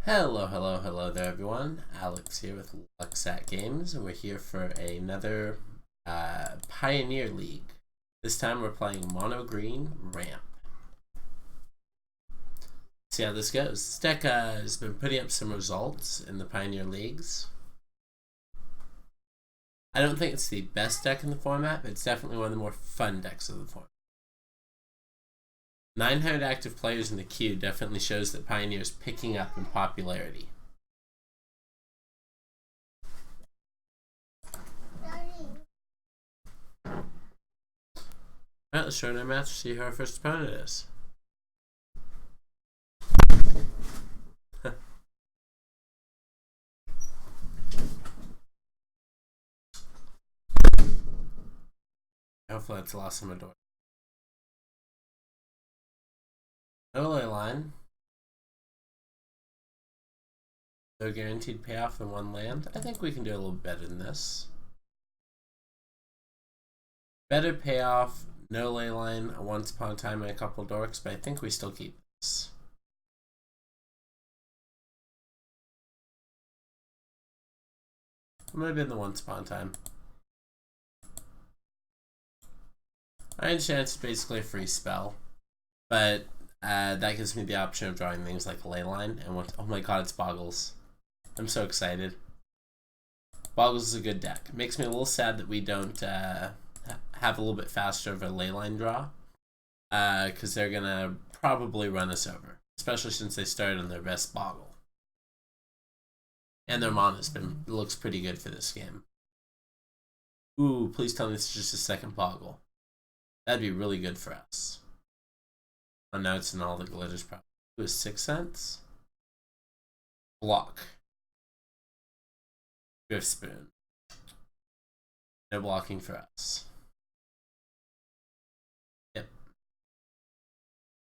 Hello there everyone. Alex here with Lucksack Games, and we're here for another Pioneer League. This time we're playing Mono Green Ramp. See how this goes. This deck has been putting up some results in the Pioneer Leagues. I don't think it's the best deck in the format, but it's definitely one of the more fun decks of the format. 900 active players in the queue definitely shows that Pioneer is picking up in popularity. Alright, let's show our match, see who our first opponent is. Hopefully that's the last time I do it. No ley line. No guaranteed payoff than one land. I think we can do a little better than this. Better payoff, no ley line, once upon a time and a couple dorks, but I think we still keep this. I'm gonna be in the once upon a time. I understand it's basically a free spell, but that gives me the option of drawing things like ley line and what. Oh my god, it's Boggles! I'm so excited. Boggles is a good deck. It makes me a little sad that we don't have a little bit faster of a ley line draw, because they're gonna probably run us over, especially since they started on their best Boggle. And their mana's looks pretty good for this game. Ooh, please tell me this is just a second Boggle. That'd be really good for us. Oh no, it's in all the glitters probably. It was 6 cents. Block. Drift Spoon. No blocking for us. Yep.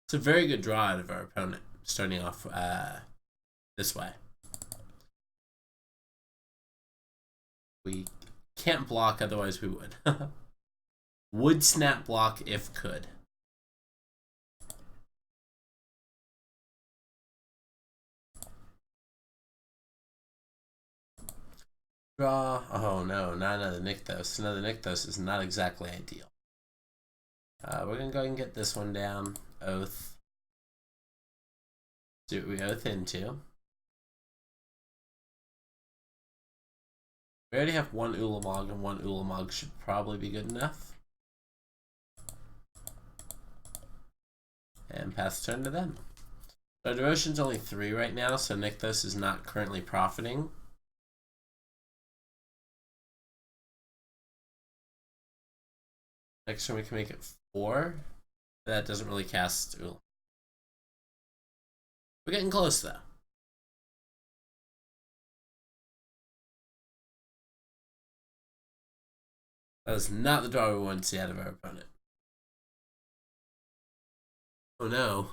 It's a very good draw out of our opponent, starting off this way. We can't block, otherwise we would. Would snap block if could. Draw. Oh no, not another Nykthos. Another Nykthos is not exactly ideal. We're gonna go ahead and get this one down. Oath. See what we oath into. We already have one Ulamog, and one Ulamog should probably be good enough. And pass the turn to them. So our devotion's only 3 right now, so Nykthos is not currently profiting. Next turn we can make it 4. That doesn't really cast Ulamog. We're getting close though. That is not the draw we want to see out of our opponent. Oh no.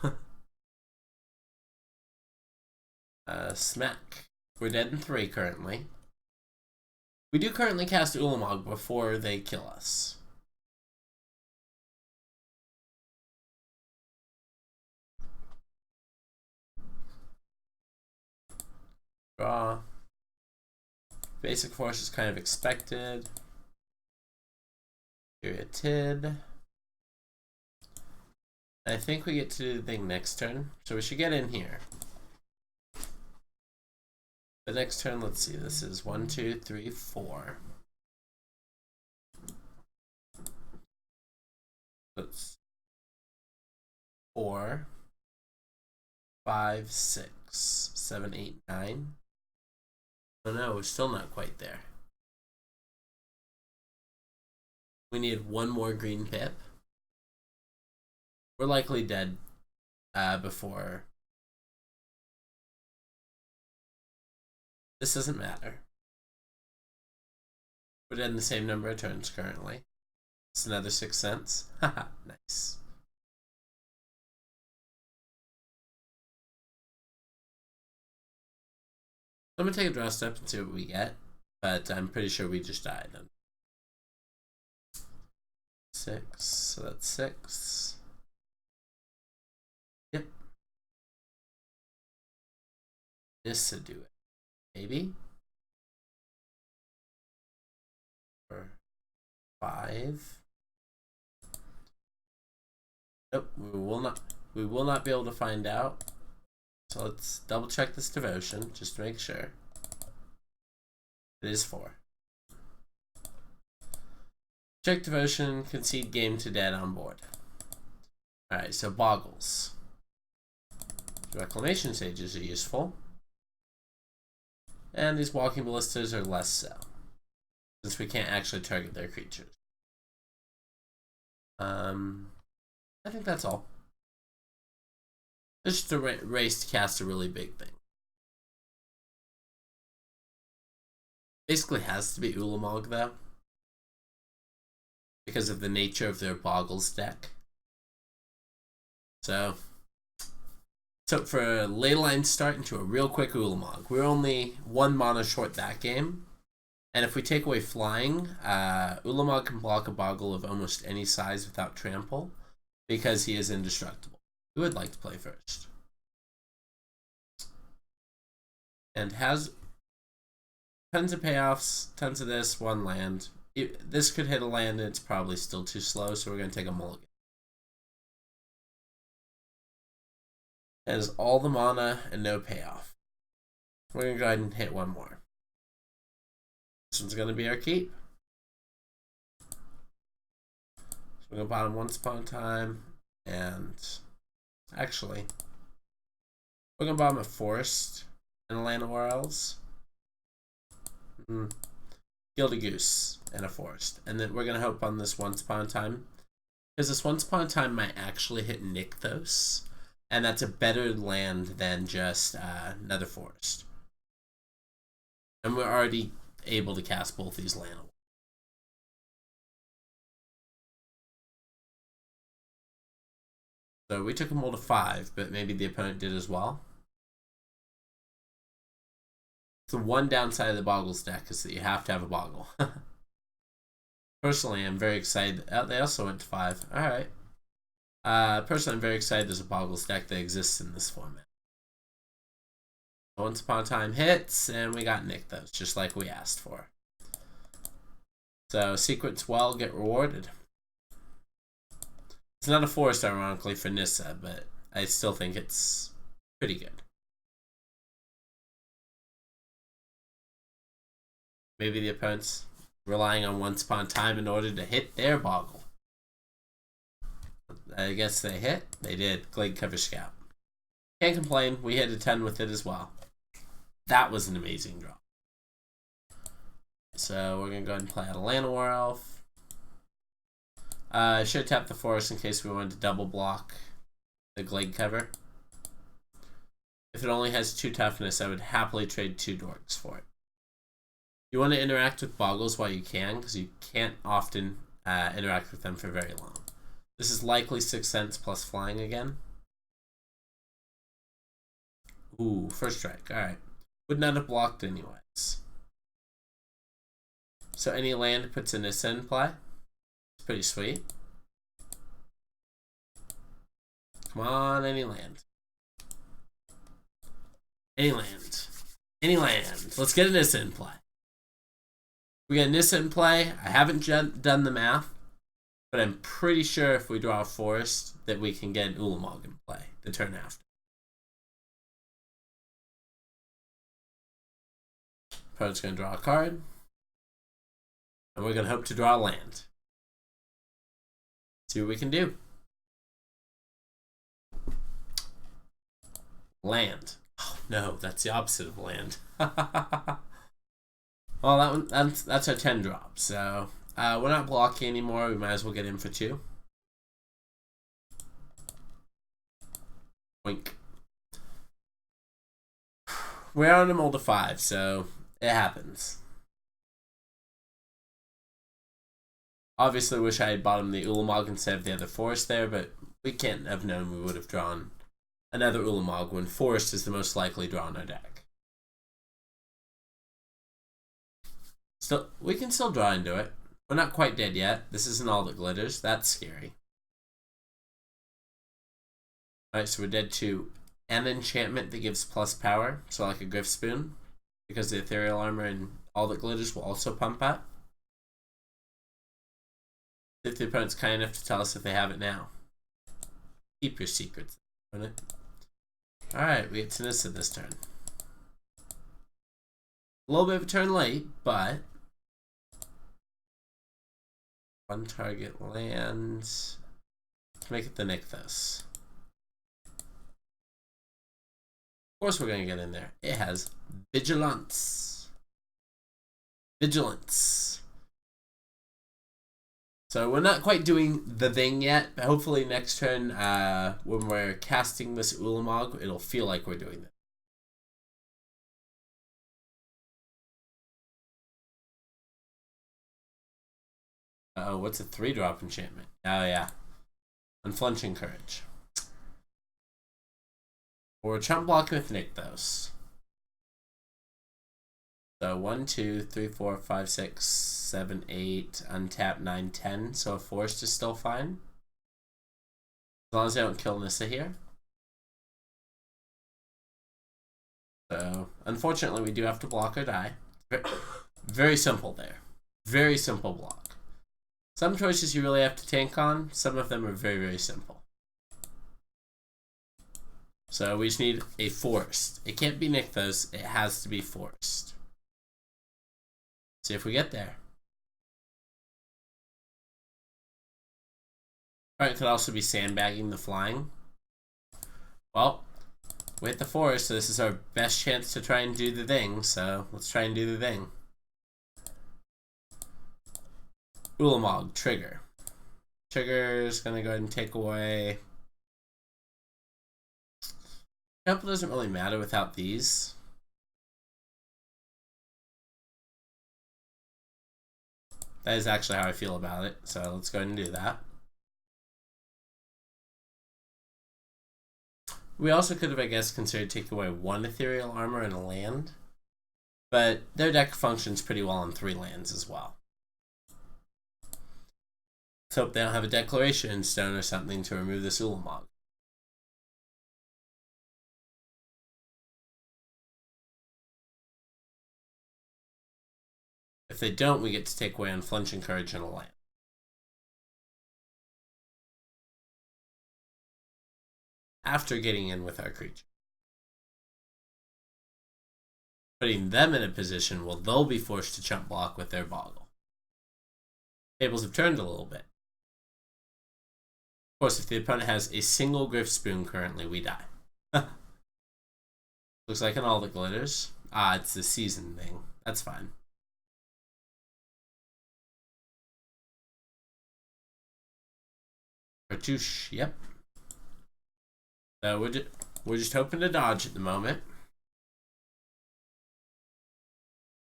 Smack. We're dead in 3 currently. We do currently cast Ulamog before they kill us. Draw. Basic force is kind of expected. Tid. I think we get to do the thing next turn, so we should get in here. The next turn, let's see, this is 1, 2, 3, 4. That's 4, 5, 6, 7, 8, 9. Oh no, we're still not quite there. We need one more green pip. We're likely dead before. This doesn't matter. We're dead in the same number of turns currently. It's another 6 cents. Haha, nice. I'm gonna take a draw step and see what we get, but I'm pretty sure we just died. 6, so that's 6. Yep. this to do it. Maybe. Or 5. Nope, we will not be able to find out. So let's double check this devotion just to make sure. It is 4. Check devotion, concede game to dead on board. Alright, so boggles. Reclamation sages are useful. And these walking ballistas are less so, since we can't actually target their creatures. I think that's all. It's just a race to cast a really big thing. Basically has to be Ulamog though, because of the nature of their Boggles deck. So for a Leyline start into a real quick Ulamog. We're only 1 mana short that game. And if we take away flying, Ulamog can block a Boggle of almost any size without trample, because he is indestructible. Who would like to play first? And has tons of payoffs, tons of this, 1 land. This could hit a land and it's probably still too slow, so we're going to take a mulligan. It has all the mana and no payoff. We're going to go ahead and hit 1 more. This one's going to be our keep. So we're going to bottom Once Upon a Time, and actually, we're going to bottom a Forest and a Land of Worlds. Gilded Goose and a Forest. And then we're going to hope on this Once Upon a Time, because this Once Upon a Time might actually hit Nykthos, and that's a better land than just another Forest. And we're already able to cast both these land. So we took them all to 5, but maybe the opponent did as well. The one downside of the Boggles deck is that you have to have a Boggle. Personally, I'm very excited. Oh, they also went to 5. Alright. Personally, I'm very excited there's a Boggles deck that exists in this format. Once Upon a Time hits, and we got Nykthos, just like we asked for. So, sequence well, get rewarded. It's not a Forest, ironically, for Nissa, but I still think it's pretty good. Maybe the opponent's relying on Once Upon a Time in order to hit their Boggle. I guess they hit. They did. Glade Cover Scout. Can't complain. We hit a 10 with it as well. That was an amazing draw. So we're going to go ahead and play out a Llanowar Elf. I should have tapped the Forest in case we wanted to double block the Glade Cover. If it only has 2 toughness, I would happily trade 2 Dorks for it. You want to interact with Boggles while you can, because you can't often interact with them for very long. This is likely 6 cents plus flying again. Ooh, first strike. Alright. Would not have blocked anyways. So any land puts a Nissa in play. It's pretty sweet. Come on, any land. Any land. Any land. Let's get a Nissa in play. We got Nissa in play. I haven't done the math, but I'm pretty sure if we draw a Forest that we can get an Ulamog in play the turn after. Opponent's going to draw a card, and we're going to hope to draw a land. See what we can do. Land. Oh no, that's the opposite of land. Well, that's our 10 drop, so we're not blocking anymore. We might as well get in for 2. Wink. We're on a mold to 5, so it happens. Obviously, wish I had bottomed the Ulamog instead of the other Forest there, but we can't have known we would have drawn another Ulamog when Forest is the most likely draw in our deck. Still, we can still draw into it. We're not quite dead yet. This isn't all that glitters. That's scary. Alright, so we're dead to an enchantment that gives plus power, so like a Griff Spoon, because the ethereal armor and all that glitters will also pump up. If the opponent's kind enough to tell us if they have it now. Keep your secrets, opponent. Alright, we get to Nissa this turn. A little bit of a turn late, but one target lands. Let's make it the Nykthos. Of course we're going to get in there. It has Vigilance. Vigilance. So we're not quite doing the thing yet, but hopefully next turn, when we're casting this Ulamog, it'll feel like we're doing it. Oh, what's a 3-drop enchantment? Oh yeah. Unflinching Courage. Or chump block with Nykthos. So 1, 2, 3, 4, 5, 6, 7, 8, untap 9, 10. So a forest is still fine. As long as I don't kill Nissa here. So unfortunately we do have to block or die. Very simple there. Very simple block. Some choices you really have to tank on. Some of them are very, very simple. So we just need a forest. It can't be Nykthos. It has to be forest. See if we get there. Alright, could also be sandbagging the flying. Well, we hit the forest, so this is our best chance to try and do the thing. So let's try and do the thing. Ulamog, trigger. Trigger's gonna go ahead and take away. Couple doesn't really matter without these. That is actually how I feel about it, so let's go ahead and do that. We also could have, I guess, considered taking away 1 ethereal armor and a land, but their deck functions pretty well on 3 lands as well. Let's hope they don't have a Declaration Stone or something to remove this Ulamog. If they don't, we get to take away Unflinching Courage and a land. After getting in with our creature. Putting them in a position where they'll be forced to chump block with their Boggle. Tables have turned a little bit. Of course, if the opponent has a single Griff Spoon currently, we die. Looks like an all that glitters. Ah, it's the season thing. That's fine. Cartouche, yep. So we're just hoping to dodge at the moment.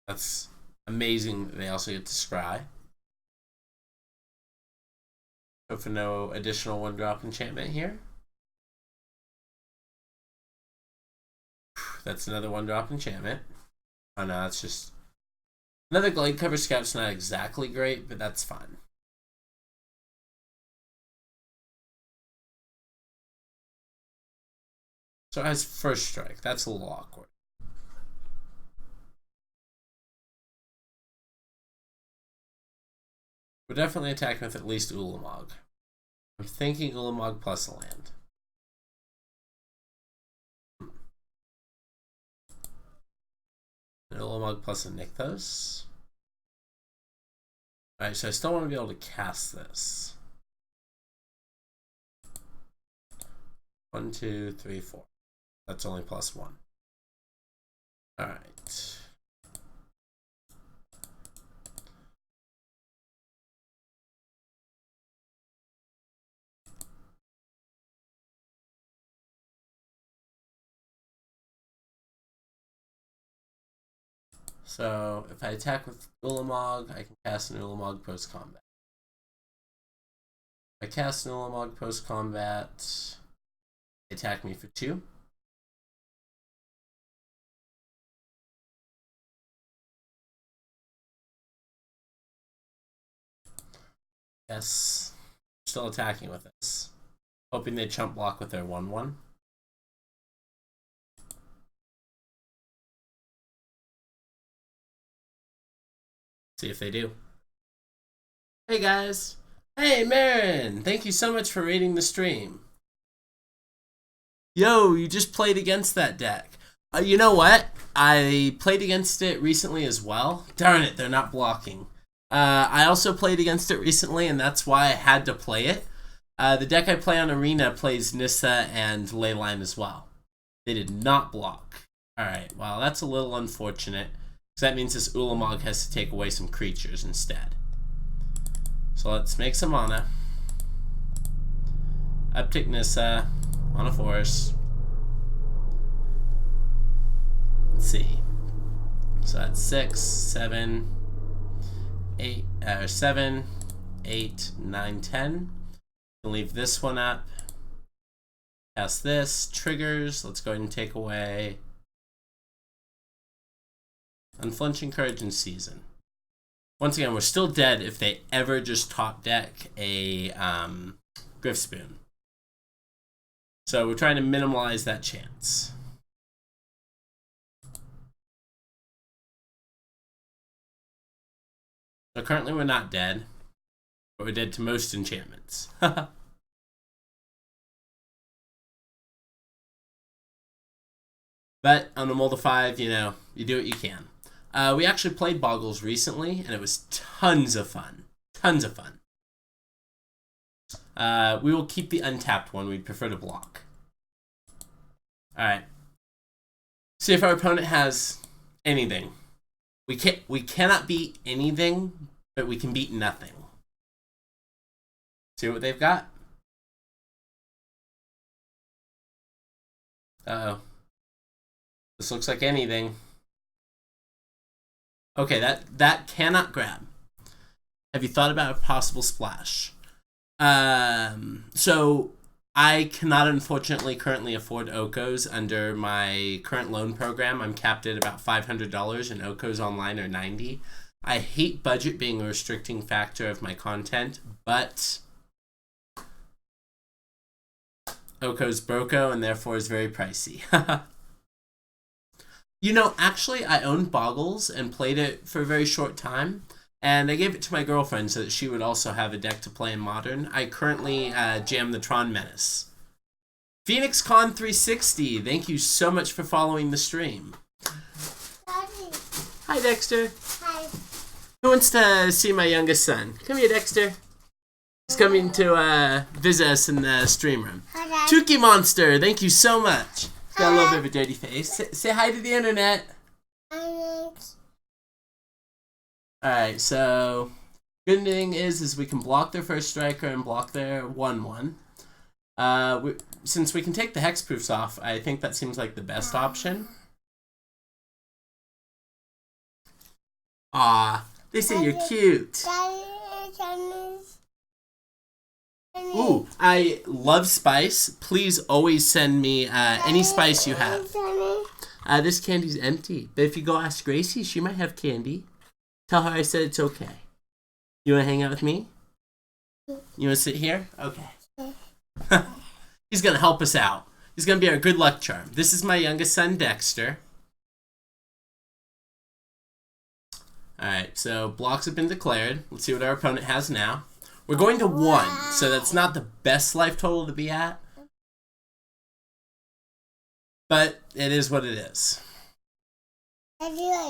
That's amazing that they also get to scry. Hope for no additional 1-drop enchantment here. That's another 1-drop enchantment. Oh no, that's just another Glade Cover Scout's not exactly great, but that's fine. So it has first strike. That's a little awkward. We're definitely attacking with at least Ulamog. I'm thinking Ulamog plus a land. An Ulamog plus a Nykthos. Alright, so I still want to be able to cast this. 1, 2, 3, 4. That's only +1. Alright. So if I attack with Ulamog, I can cast an Ulamog post-combat. If I cast an Ulamog post-combat, attack me for 2. Yes, still attacking with this. Hoping they chump block with their 1/1. See if they do. Hey guys. Hey Marin, thank you so much for rating the stream. Yo, you just played against that deck. You know what? I played against it recently as well. Darn it, they're not blocking. I also played against it recently, and that's why I had to play it. The deck I play on Arena plays Nissa and Leyline as well. They did not block. Alright, well, that's a little unfortunate, because that means this Ulamog has to take away some creatures instead. So let's make some mana. Uptick Nissa on a force. Let's see. So that's 6, 7, 8, 7, 8, 9, 10. We'll leave this one up. Cast this. Triggers. Let's go ahead and take away Unflinching Courage and Season. Once again, we're still dead if they ever just top deck a Griff Spoon. So we're trying to minimize that chance. So currently we're not dead, but we're dead to most enchantments. But on the Mold of 5, you know, you do what you can. We actually played Boggles recently, and it was tons of fun. Tons of fun. We will keep the untapped one. We'd prefer to block. Alright. See if our opponent has anything. We cannot beat anything, but we can beat nothing. See what they've got? Uh-oh. This looks like anything. Okay, that cannot grab. Have you thought about a possible splash? So I cannot unfortunately currently afford Okos under my current loan program. I'm capped at about $500 and Okos online are $90. I hate budget being a restricting factor of my content, but Okos Broco and therefore is very pricey. You know, actually, I owned Boggles and played it for a very short time, and I gave it to my girlfriend so that she would also have a deck to play in Modern. I currently jam the Tron Menace. PhoenixCon 360, thank you so much for following the stream. Daddy. Hi, Dexter. Hi. Who wants to see my youngest son? Come here, Dexter. He's coming to visit us in the stream room. Hi, Dad. Chuki Monster, thank you so much. He's got a little bit of a dirty face. Say hi to the internet. Alright, so good thing is we can block their first striker and block their 1/1. Since we can take the hexproofs off, I think that seems like the best option. Aw, they say you're cute. Ooh, I love spice. Please always send me any spice you have. This candy's empty, but if you go ask Gracie, she might have candy. Tell her I said it's okay. You want to hang out with me? You want to sit here? Okay. He's going to help us out. He's going to be our good luck charm. This is my youngest son, Dexter. Alright, so blocks have been declared. Let's see what our opponent has now. We're going to 1, so that's not the best life total to be at. But it is what it is.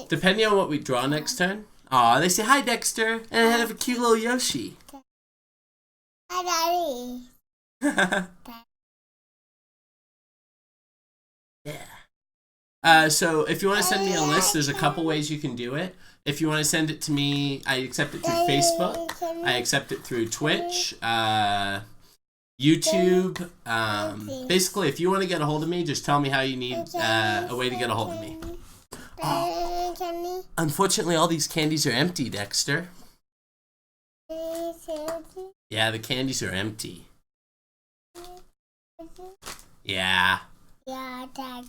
Depending on what we draw next turn. Aw, they say hi, Dexter, and I have a cute little Yoshi. Hi, Daddy. Yeah. So if you want to send me a list, there's a couple ways you can do it. If you want to send it to me, I accept it through Facebook. I accept it through Twitch, YouTube. Basically, if you want to get a hold of me, just tell me how you need a way to get a hold of me. Oh. Unfortunately, all these candies are empty, Dexter. Yeah, the candies are empty. Yeah. Yeah, Dad.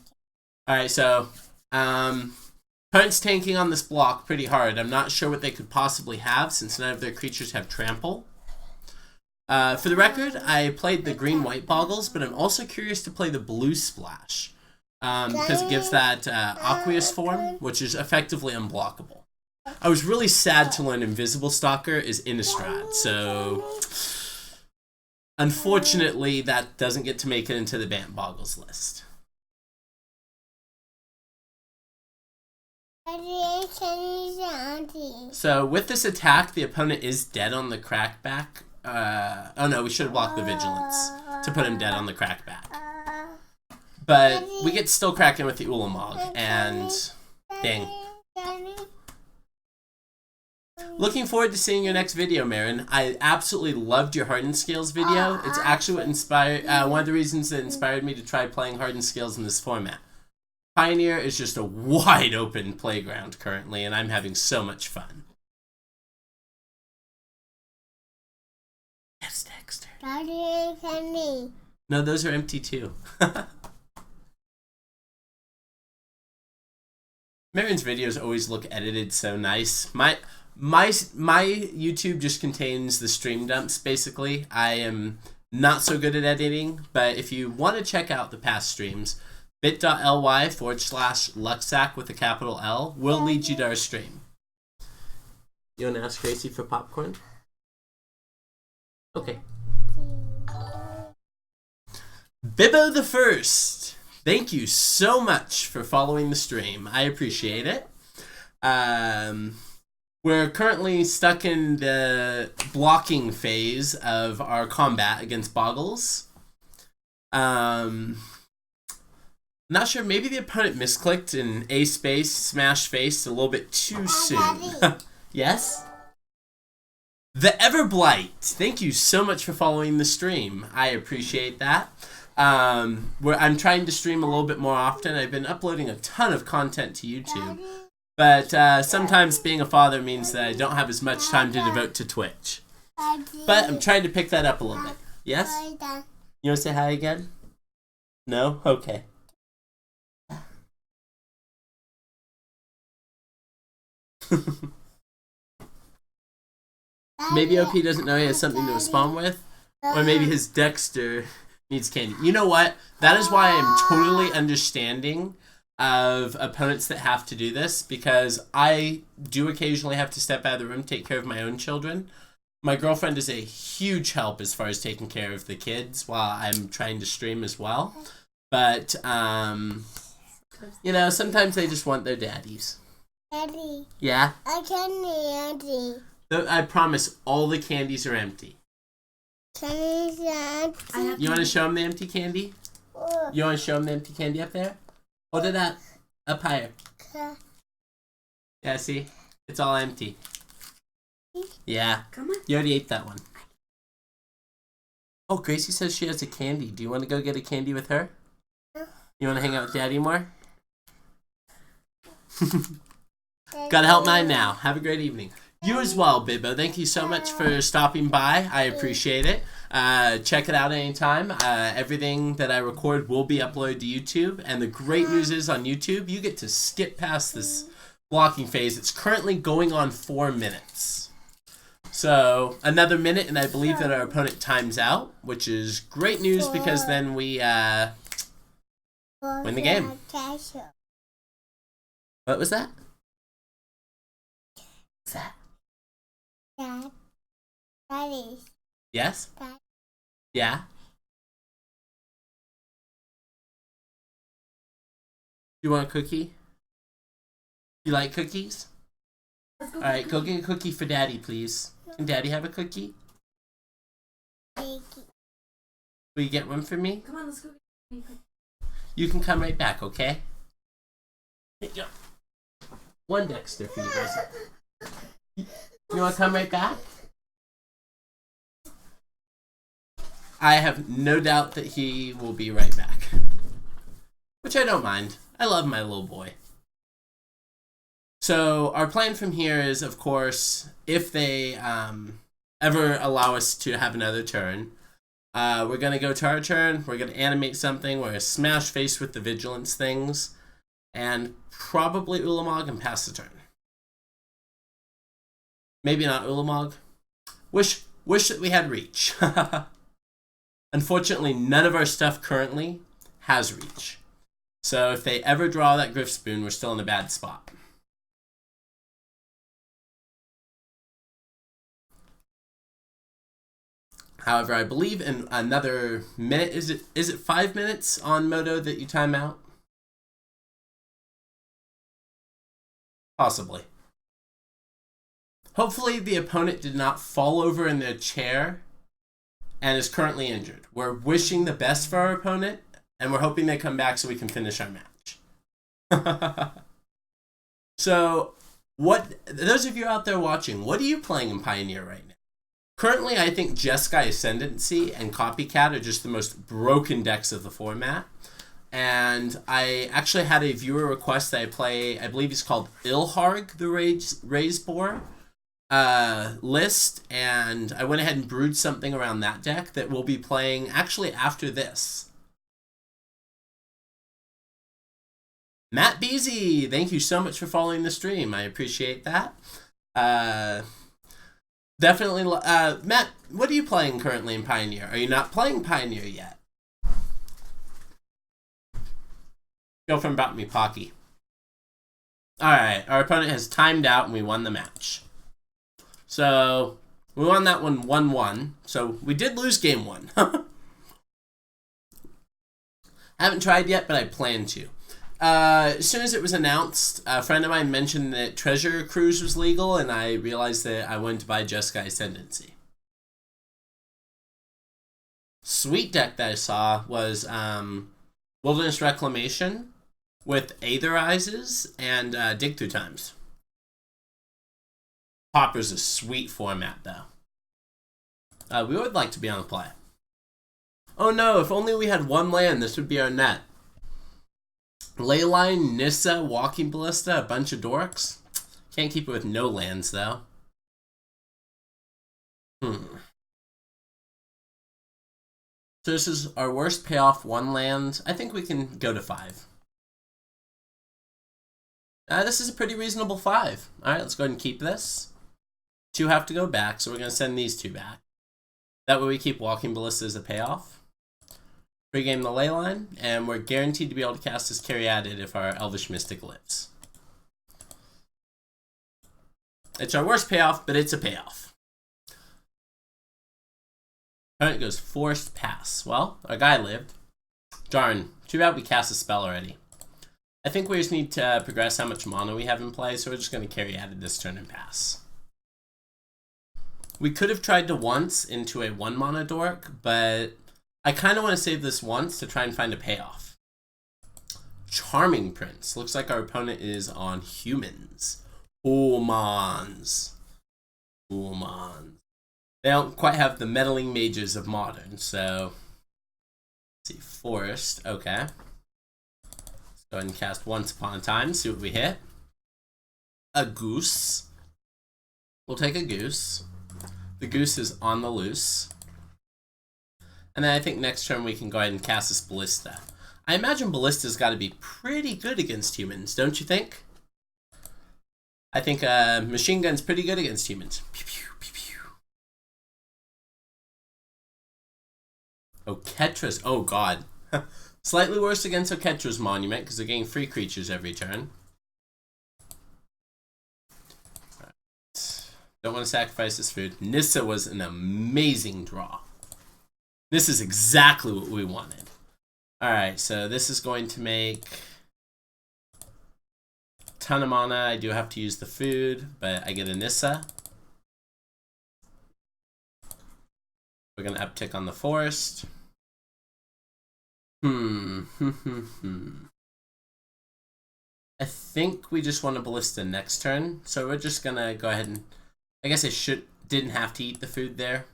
Alright, so, opponent's tanking on this block pretty hard. I'm not sure what they could possibly have since none of their creatures have trample. For the record, I played the green-white Boggles, but I'm also curious to play the blue Splash. Because it gives that Aqueous form, which is effectively unblockable. I was really sad to learn Invisible Stalker is Innistrad, so unfortunately that doesn't get to make it into the Bant Boggles list. So with this attack, the opponent is dead on the crackback. Oh no, we should have blocked the Vigilance to put him dead on the crackback. But we get still cracking with the Ulamog, and dang. Looking forward to seeing your next video, Marin. I absolutely loved your Hardened Scales video. It's actually what inspired one of the reasons that inspired me to try playing Hardened Scales in this format. Pioneer is just a wide open playground currently, and I'm having so much fun. Yes, Dexter. No, those are empty too. Marin's videos always look edited so nice. My YouTube just contains the stream dumps, basically. I am not so good at editing, but if you want to check out the past streams, bit.ly/Lucksack with a capital L will lead you to our stream. You want to ask Gracie for popcorn? Okay. Bibbo the First, thank you so much for following the stream. I appreciate it. We're currently stuck in the blocking phase of our combat against Boggles. Not sure, maybe the opponent misclicked in A space, smash face a little bit too soon. Yes? The Everblight, thank you so much for following the stream. I appreciate that. I'm trying to stream a little bit more often. I've been uploading a ton of content to YouTube. But sometimes being a father means that I don't have as much time to devote to Twitch. But I'm trying to pick that up a little bit. Yes? You want to say hi again? No? Okay. Maybe OP doesn't know he has something to respond with. Or maybe his Dexter needs candy. You know what? That is why I'm totally understanding of opponents that have to do this, because I do occasionally have to step out of the room, take care of my own children. My girlfriend is a huge help as far as taking care of the kids while I'm trying to stream as well. But, you know, sometimes they just want their daddies. Daddy. Yeah? I candy. I promise all the candies are empty. Candy's empty. You want to show them the empty candy? You want to show them the empty candy up there? Hold it up. Up higher. Yeah, see? It's all empty. Yeah. Come on. You already ate that one. Oh, Gracie says she has a candy. Do you want to go get a candy with her? You want to hang out with Daddy more? Gotta help mine now. Have a great evening. You as well, Bibbo. Thank you so much for stopping by. I appreciate it. Check it out anytime. Everything that I record will be uploaded to YouTube. And the great news is on YouTube, you get to skip past this blocking phase. It's currently going on 4 minutes. So another minute, and I believe that our opponent times out, which is great news because then we win the game. What was that? What's that? Daddy. Yes? Yeah? You want a cookie? You like cookies? Alright, go get a cookie for Daddy, please. Can Daddy have a cookie? Will you get one for me? Come on, let's go. You can come right back, okay? Here you go. One Dexter for you guys. You want to come right back? I have no doubt that he will be right back. Which I don't mind. I love my little boy. So our plan from here is, of course, if they ever allow us to have another turn, we're going to go to our turn, we're going to animate something, we're going to smash face with the vigilance things, and probably Ulamog and pass the turn. Maybe not Ulamog. Wish that we had reach. Unfortunately, none of our stuff currently has reach. So if they ever draw that Griff Spoon, we're still in a bad spot. However, I believe in another minute. Is it 5 minutes on Moto that you time out? Possibly. Hopefully the opponent did not fall over in their chair and is currently injured. We're wishing the best for our opponent, and we're hoping they come back so we can finish our match. So, those of you out there watching, what are you playing in Pioneer right now? Currently, I think Jeskai Ascendancy and Copycat are just the most broken decks of the format. And I actually had a viewer request that I play, I believe he's called Ilharg, the Raise Boar list, and I went ahead and brewed something around that deck that we'll be playing actually after this. Matt Beasy, thank you so much for following the stream. I appreciate that. Definitely, Matt, what are you playing currently in Pioneer? Are you not playing Pioneer yet? Girlfriend brought me Pocky. Alright, our opponent has timed out and we won the match. So, we won that one 1-1. So, we did lose game 1. Haven't tried yet, but I plan to. As soon as it was announced, a friend of mine mentioned that Treasure Cruise was legal, and I realized that I wanted to buy Jeskai Ascendancy. Sweet deck that I saw was Wilderness Reclamation with Aetherizes and Dig Through Times. Popper's a sweet format, though. We would like to be on the play. Oh no, if only we had one land, this would be our net. Leyline, Nissa, Walking Ballista, a bunch of dorks. Can't keep it with no lands, though. So this is our worst payoff, 1 land. I think we can go to 5. This is a pretty reasonable 5. Alright, let's go ahead and keep this. 2 have to go back, so we're going to send these 2 back. That way we keep Walking Ballista as a payoff. Pregame the Leyline, and we're guaranteed to be able to cast as Caryatid if our Elvish Mystic lives. It's our worst payoff, but it's a payoff. Opponent goes Forced Pass. Well, our guy lived. Darn, too bad we cast a spell already. I think we just need to progress how much mana we have in play, so we're just going to Caryatid this turn and pass. We could have tried to once into a 1 mana dork, but I kind of want to save this once to try and find a payoff. Charming Prince. Looks like our opponent is on humans. Humans. They don't quite have the meddling mages of modern, so let's see. Forest. Okay. Let's go ahead and cast Once Upon a Time, see what we hit. A goose. We'll take a goose. The goose is on the loose. And then I think next turn we can go ahead and cast this Ballista. I imagine Ballista's got to be pretty good against humans, don't you think? I think Machine Gun's pretty good against humans. Pew, pew, pew, pew. Oketra's, oh god. Slightly worse against Oketra's Monument because they're getting free creatures every turn. Don't want to sacrifice this food. Nissa was an amazing draw. This is exactly what we wanted. Alright, so this is going to make a ton of mana. I do have to use the food, but I get a Nissa. We're going to uptick on the forest. I think we just want a Ballista next turn, so we're just going to go ahead and... I guess I didn't have to eat the food there,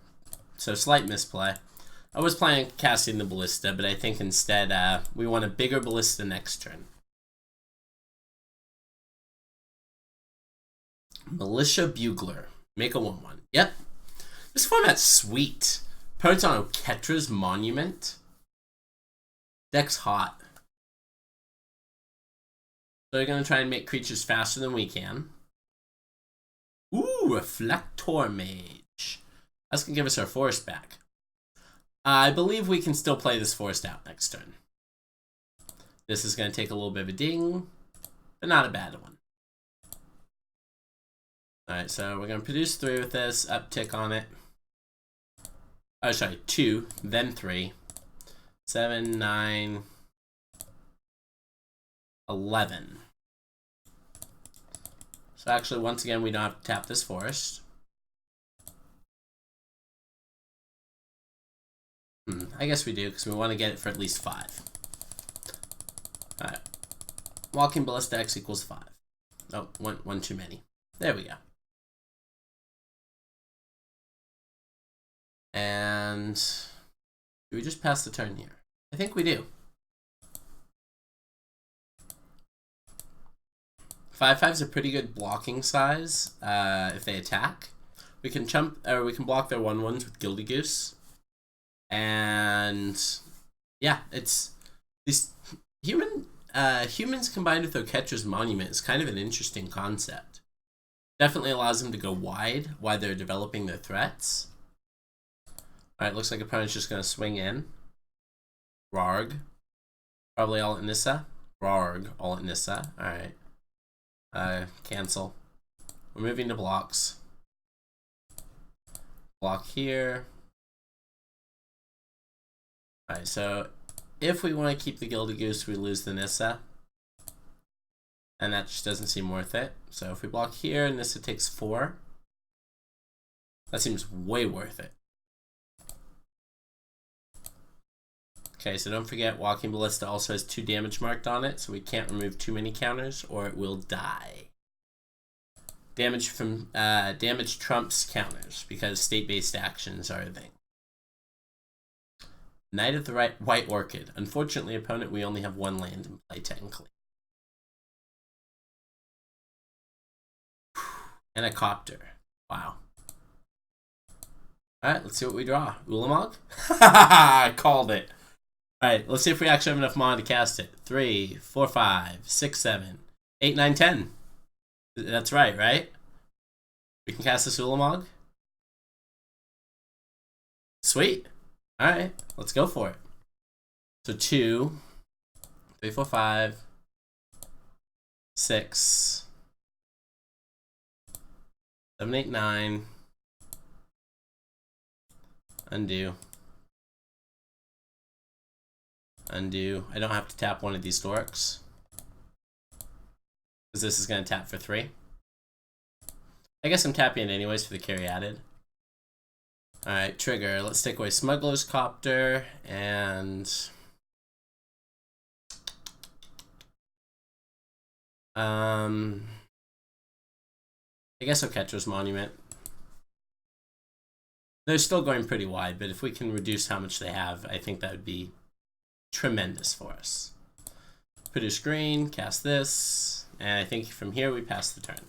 so slight misplay. I was planning on casting the Ballista, but I think instead we want a bigger Ballista next turn. Militia Bugler. Make a 1/1. Yep. This format's sweet. Opponent's on Oketra's Monument. Deck's hot. So they're going to try and make creatures faster than we can. Ooh, Reflector Mage. That's going to give us our forest back. I believe we can still play this forest out next turn. This is going to take a little bit of a ding, but not a bad one. Alright, so we're going to produce 3 with this, uptick on it. Oh, sorry, 2, then 3, 7, 9, 11. So actually, once again, we don't have to tap this forest. I guess we do, because we want to get it for at least 5. Alright. Walking Ballista X equals 5. Oh, one too many. There we go. And do we just pass the turn here? I think we do. 5/5 is a pretty good blocking size if they attack. We can we can block their 1/1s with Gildy Goose. And yeah, it's these humans combined with Oketra's Monument is kind of an interesting concept. Definitely allows them to go wide while they're developing their threats. Alright, looks like opponent's just gonna swing in. Rarg. Probably all at Nissa. Rarg, all at Nissa. Alright. Cancel. We're moving to blocks. Block here. Alright, so if we want to keep the Gildy Goose, we lose the Nissa. And that just doesn't seem worth it. So if we block here, Nissa takes 4. That seems way worth it. Okay, so don't forget, Walking Ballista also has 2 damage marked on it, so we can't remove too many counters or it will die. Damage from damage trumps counters because state-based actions are a thing. Knight of the White Orchid. Unfortunately, opponent, we only have 1 land in play technically. And a Copter. Wow. Alright, let's see what we draw. Ulamog? I called it. Alright, let's see if we actually have enough mana to cast it. 3, 4, 5, 6, 7, 8, 9, 10. That's right? We can cast this Ulamog? Sweet. Alright, let's go for it. So 2, 3, 4, 5, 6, 7, 8, 9. Undo. Undo. I don't have to tap one of these dorks, because this is going to tap for 3. I guess I'm tapping it anyways for the carry added. Alright, trigger. Let's take away Smuggler's Copter and I guess Oketra's Monument. They're still going pretty wide, but if we can reduce how much they have, I think that would be tremendous for us. Produce green, cast this, and I think from here we pass the turn.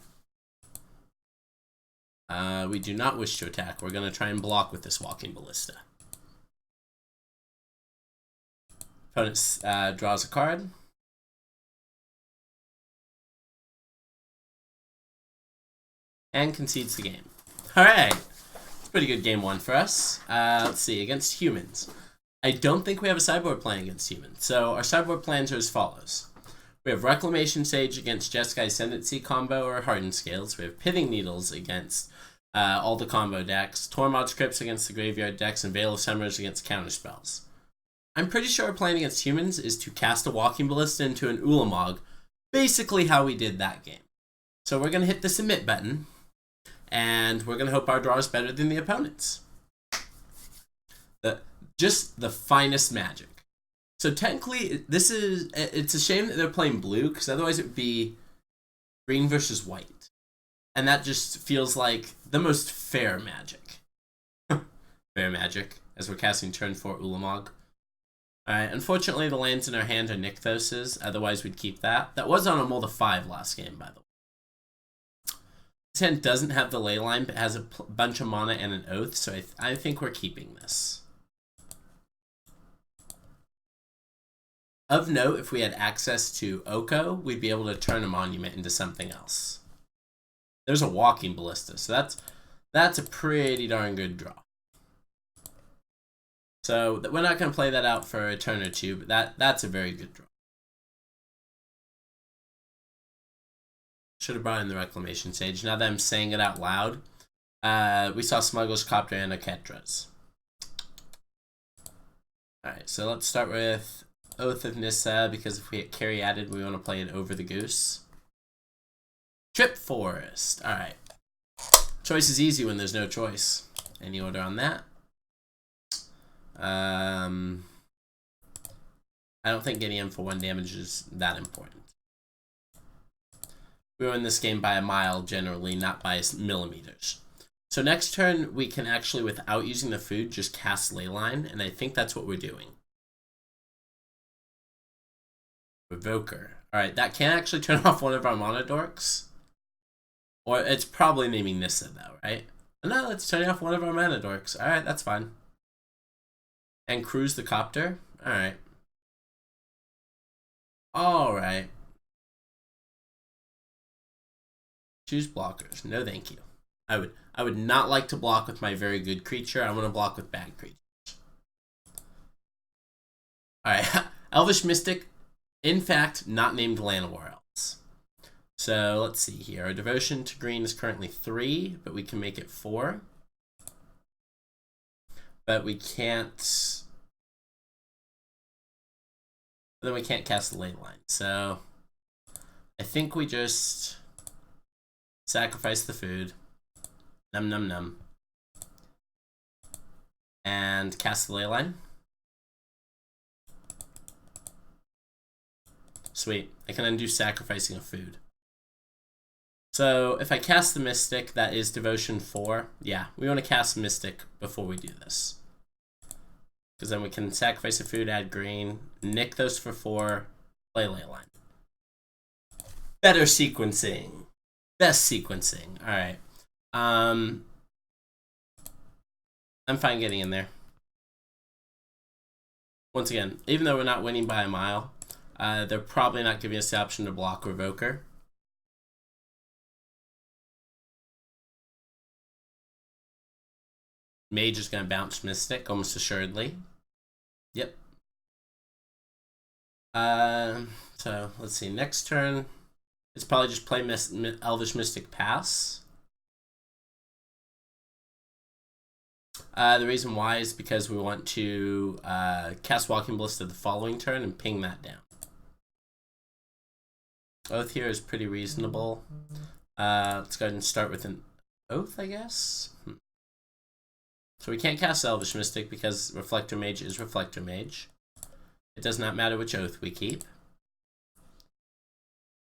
We do not wish to attack. We're going to try and block with this Walking Ballista. Opponent draws a card. And concedes the game. Alright. It's a pretty good game 1 for us. Let's see. Against humans. I don't think we have a sideboard plan against humans. So our sideboard plans are as follows. We have Reclamation Sage against Jeskai Ascendancy combo or Hardened Scales. We have Pithing Needles against all the combo decks. Tormod's Crypts against the graveyard decks. And Veil of Summers against counterspells. I'm pretty sure our plan against humans is to cast a Walking Ballista into an Ulamog. Basically how we did that game. So we're going to hit the submit button. And we're going to hope our draw is better than the opponent's. Just the finest magic. So technically, it's a shame that they're playing blue, because otherwise it would be green versus white. And that just feels like the most fair magic. Fair magic, as we're casting turn 4 Ulamog. Alright, unfortunately the lands in our hand are Nykthos's, otherwise we'd keep that. That was on a Mold of 5 last game, by the way. This hand doesn't have the ley line, but has a bunch of mana and an oath, so I think we're keeping this. Of note, if we had access to Oko, we'd be able to turn a monument into something else. There's a Walking Ballista, so that's a pretty darn good draw. So we're not going to play that out for a turn or two, but that's a very good draw. Should have brought in the Reclamation Sage. Now that I'm saying it out loud, we saw Smuggler's Copter and Oketra's. Alright, so let's start with Oath of Nissa, because if we get carry added, we want to play it over the goose. Trip Forest. Alright. Choice is easy when there's no choice. Any order on that? I don't think getting in for 1 damage is that important. We win this game by a mile, generally, not by millimeters. So next turn, we can actually, without using the food, just cast Leyline, and I think that's what we're doing. Revoker. Alright, that can actually turn off one of our Monodorks. Or it's probably naming Nissa, though, right? No, it's turning off one of our Monodorks. Alright, that's fine. And cruise the copter? Alright. Alright. Choose blockers. No, thank you. I would not like to block with my very good creature. I want to block with bad creatures. Alright. Elvish Mystic, in fact, not named Llanowar Elves. So, let's see here. Our devotion to green is currently 3, but we can make it 4. But we can't... Then we can't cast the Leyline. So, I think we just sacrifice the food. Num num num. And cast the Leyline. Sweet. I can undo sacrificing a food. So, if I cast the Mystic, that is Devotion 4. Yeah, we want to cast Mystic before we do this. Because then we can sacrifice a food, add green, nick those for 4, play Leyline. Better sequencing. Best sequencing. Alright. I'm fine getting in there. Once again, even though we're not winning by a mile, they're probably not giving us the option to block Revoker. Mage is going to bounce Mystic, almost assuredly. Yep. So, let's see. Next turn, it's probably just play Elvish Mystic Pass. The reason why is because we want to cast Walking Ballista the following turn and ping that down. Oath here is pretty reasonable. Let's go ahead and start with an Oath, I guess. So we can't cast Elvish Mystic because Reflector Mage is Reflector Mage. It does not matter which Oath we keep.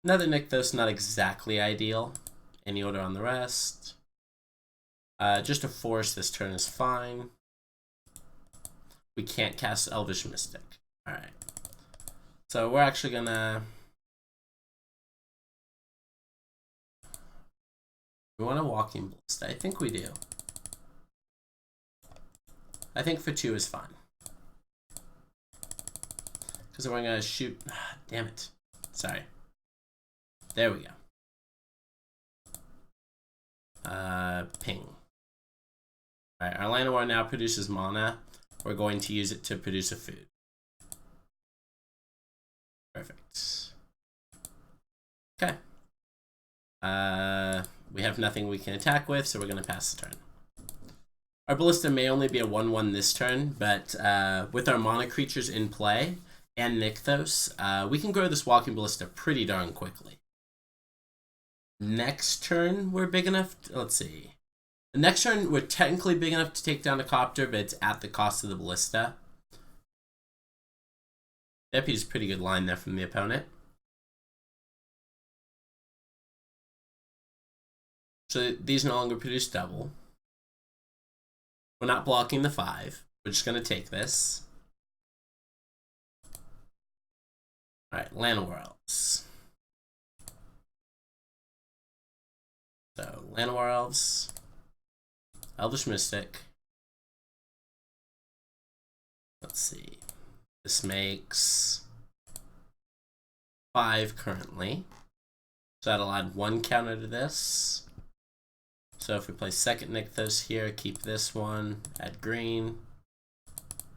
Another Nykthos, not exactly ideal. Any order on the rest. Just a Force this turn is fine. We can't cast Elvish Mystic. Alright. So we're actually gonna... We want a Walking Ballista. I think we do. I think for 2 is fine. Because we're going to shoot... Damn it. Sorry. There we go. Ping. Alright, our Llanowar now produces mana. We're going to use it to produce a food. Perfect. Okay. We have nothing we can attack with, so we're going to pass the turn. Our Ballista may only be a 1/1 this turn, but with our mana creatures in play and Nykthos, we can grow this Walking Ballista pretty darn quickly. Next turn, we're big enough to, let's see. The next turn, we're technically big enough to take down a Copter, but it's at the cost of the Ballista. Deputy's a pretty good line there from the opponent. So these no longer produce double. We're not blocking the 5. We're just going to take this. Alright, Llanowar Elves. So, Llanowar Elves. Elvish Mystic. Let's see. This makes 5 currently. So that'll add 1 counter to this. So if we play second Nykthos here, keep this one, add green,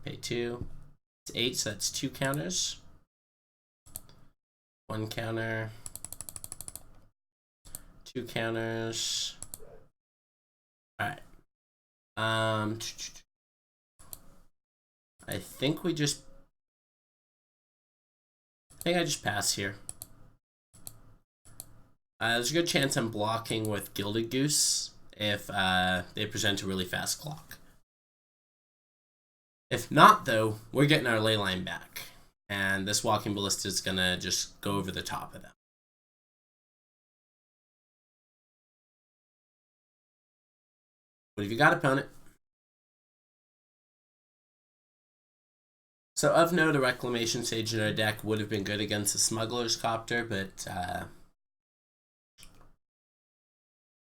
pay 2. It's 8, so that's 2 counters. 1 counter, 2 counters. Alright. I think I just pass here. There's a good chance I'm blocking with Gilded Goose if they present a really fast clock. If not, though, we're getting our ley line back. And this Walking Ballista is going to just go over the top of them. What have you got, opponent? So, of note, a Reclamation Sage in our deck would have been good against the Smuggler's Copter, but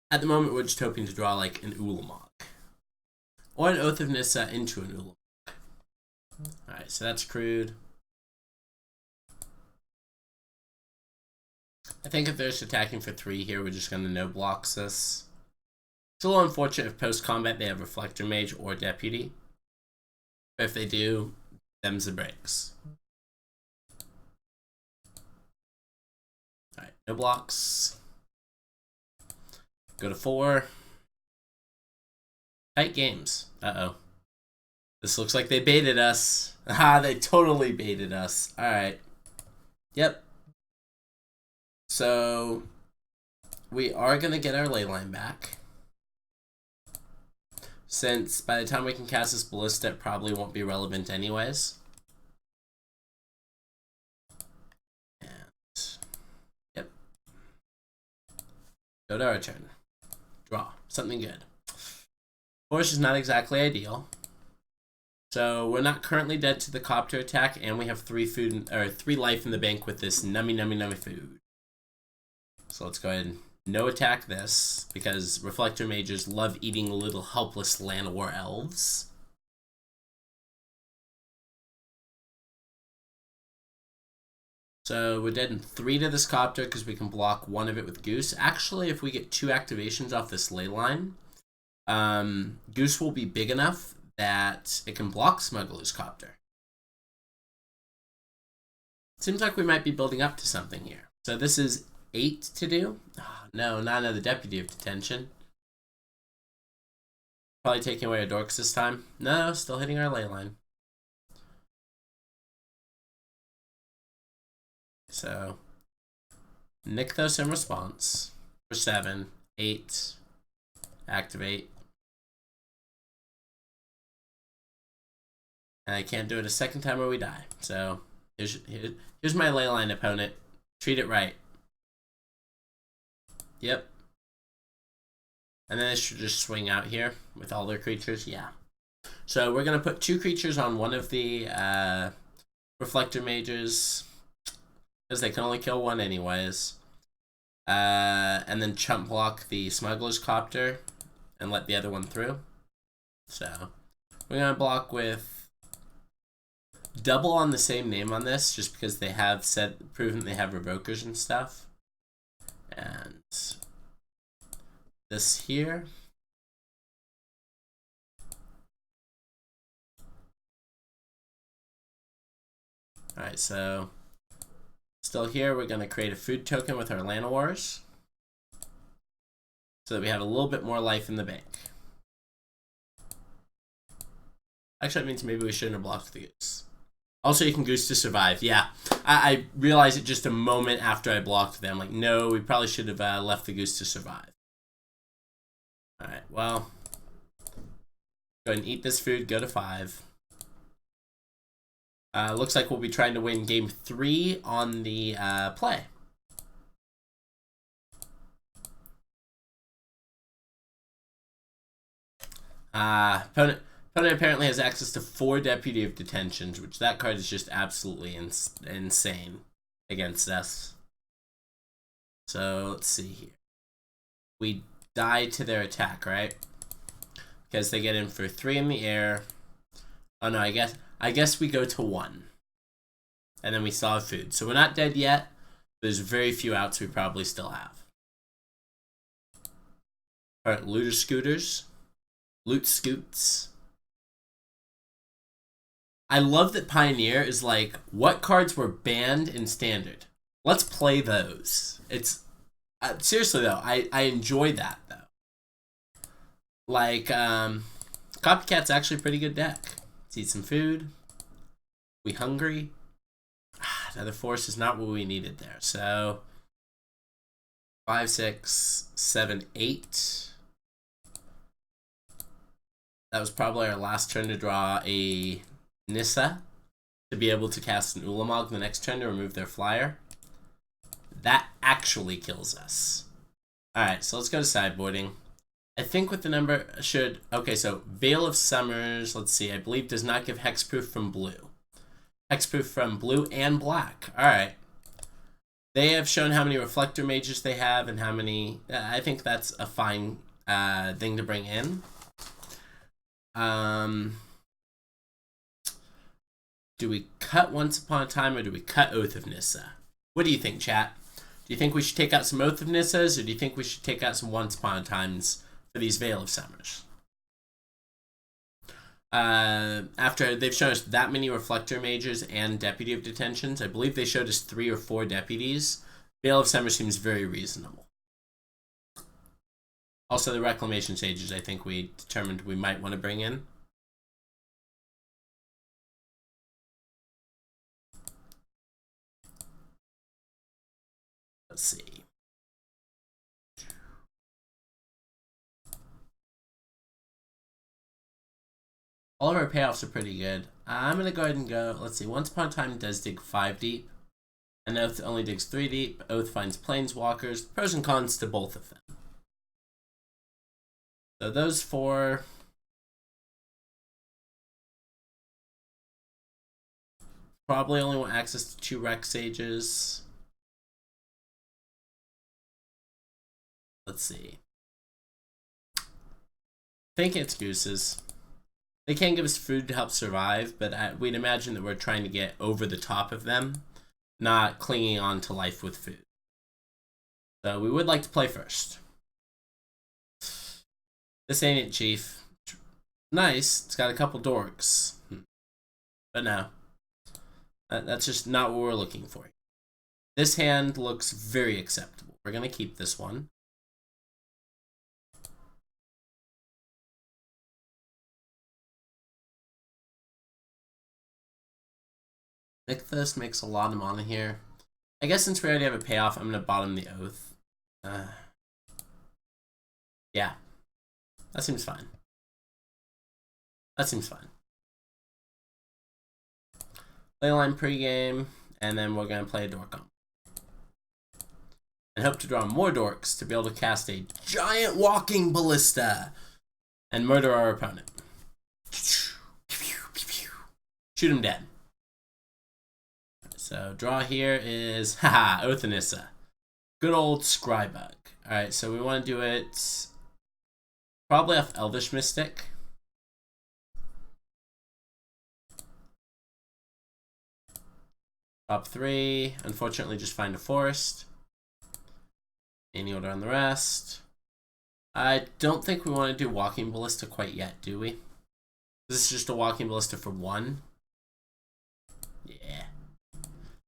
at the moment, we're just hoping to draw like an Ulamog. Or an Oath of Nissa into an Ulamog. Alright, so that's crude. I think if they're just attacking for 3 here, we're just going to no-blocks this. It's a little unfortunate if post-combat they have Reflector Mage or Deputy. But if they do, them's the breaks. Alright, no blocks. Go to 4. Tight games. Uh-oh. This looks like they baited us. Ah, they totally baited us. Alright. Yep. So, we are going to get our ley line back. Since by the time we can cast this Ballista, it probably won't be relevant anyways. And, yep. Go to our turn. Draw. Something good. Force is not exactly ideal. So we're not currently dead to the Copter attack, and we have 3 life in the bank with this nummy food. So let's go ahead and no attack this, because Reflector Mages love eating little helpless Llanowar elves. So we're dead in 3 to this Copter because we can block 1 of it with Goose. Actually, if we get 2 activations off this ley line, Goose will be big enough that it can block Smuggler's Copter. Seems like we might be building up to something here. So this is 8 to do. Oh, no, not another Deputy of Detention. Probably taking away our Dorks this time. No, still hitting our ley line. So, Nykthos in response for 7, 8, activate. And I can't do it a second time or we die. So, here's my ley line, opponent. Treat it right. Yep. And then it should just swing out here with all their creatures. Yeah. So we're going to put 2 creatures on one of the Reflector Mages, because they can only kill 1 anyways. And then chump block the Smuggler's Copter and let the other one through. So we're going to block with double on the same name on this, just because they have proven they have Revokers and stuff. And this here. Alright, so still here, we're going to create a food token with our Llanowars so that we have a little bit more life in the bank. Actually, that means maybe we shouldn't have blocked the Goose. Also, you can Goose to survive. Yeah, I realized it just a moment after I blocked them. Like, no, we probably should have left the Goose to survive. Alright, well, go ahead and eat this food, go to 5. Looks like we'll be trying to win game 3 on the play. Opponent apparently has access to 4 Deputy of Detentions, which that card is just absolutely insane against us. So let's see here. We die to their attack, right? Because they get in for 3 in the air. Oh no, I guess we go to 1. And then we still have food. So we're not dead yet. There's very few outs we probably still have. Alright, Looter Scooters. Loot Scoots. I love that Pioneer is like, what cards were banned in Standard? Let's play those. It's seriously though, I enjoy that though. Like, Copycat's actually a pretty good deck. Let's eat some food. We hungry? Another force is not what we needed there. So 5, 6, 7, 8. That was probably our last turn to draw a Nissa to be able to cast an Ulamog the next turn to remove their flyer. That actually kills us. Alright, so let's go to sideboarding. I think with the number should... Okay, so Veil of Summers, let's see, I believe does not give hexproof from blue. Hexproof from blue and black. Alright. They have shown how many Reflector Mages they have and how many... I think that's a fine thing to bring in. Do we cut Once Upon a Time or do we cut Oath of Nissa? What do you think, chat? Do you think we should take out some Oath of Nissas or do you think we should take out some Once Upon a Times for these Veil of Summers? After they've shown us that many Reflector Mages and Deputy of Detentions, I believe they showed us 3 or 4 deputies. Veil of Summer seems very reasonable. Also, the Reclamation Sages, I think we determined we might want to bring in. Let's see. All of our payoffs are pretty good. I'm going to go ahead and go, let's see, Once Upon a Time does dig 5 deep. And Oath only digs 3 deep. Oath finds Planeswalkers. Pros and cons to both of them. So those 4. Probably only want access to 2 Rec Sages. Let's see. I think it's Gooses. They can give us food to help survive, but we'd imagine that we're trying to get over the top of them, not clinging on to life with food. So we would like to play first. This ain't it, Chief. Nice. It's got a couple dorks. But no. That's just not what we're looking for. This hand looks very acceptable. We're going to keep this one. Nykthos makes a lot of mana here. I guess since we already have a payoff, I'm going to bottom the Oath. Yeah. That seems fine. That seems fine. Leyline pregame, and then we're going to play a Dork on. And hope to draw more Dorks to be able to cast a giant walking ballista and murder our opponent. Shoot him dead. So draw here is, haha, Oath of Nissa. Good old Scrybug. Alright, so we want to do it probably off Elvish Mystic. Top 3. Unfortunately, just find a forest. Any order on the rest. I don't think we want to do Walking Ballista quite yet, do we? This is just a Walking Ballista for 1. Yeah.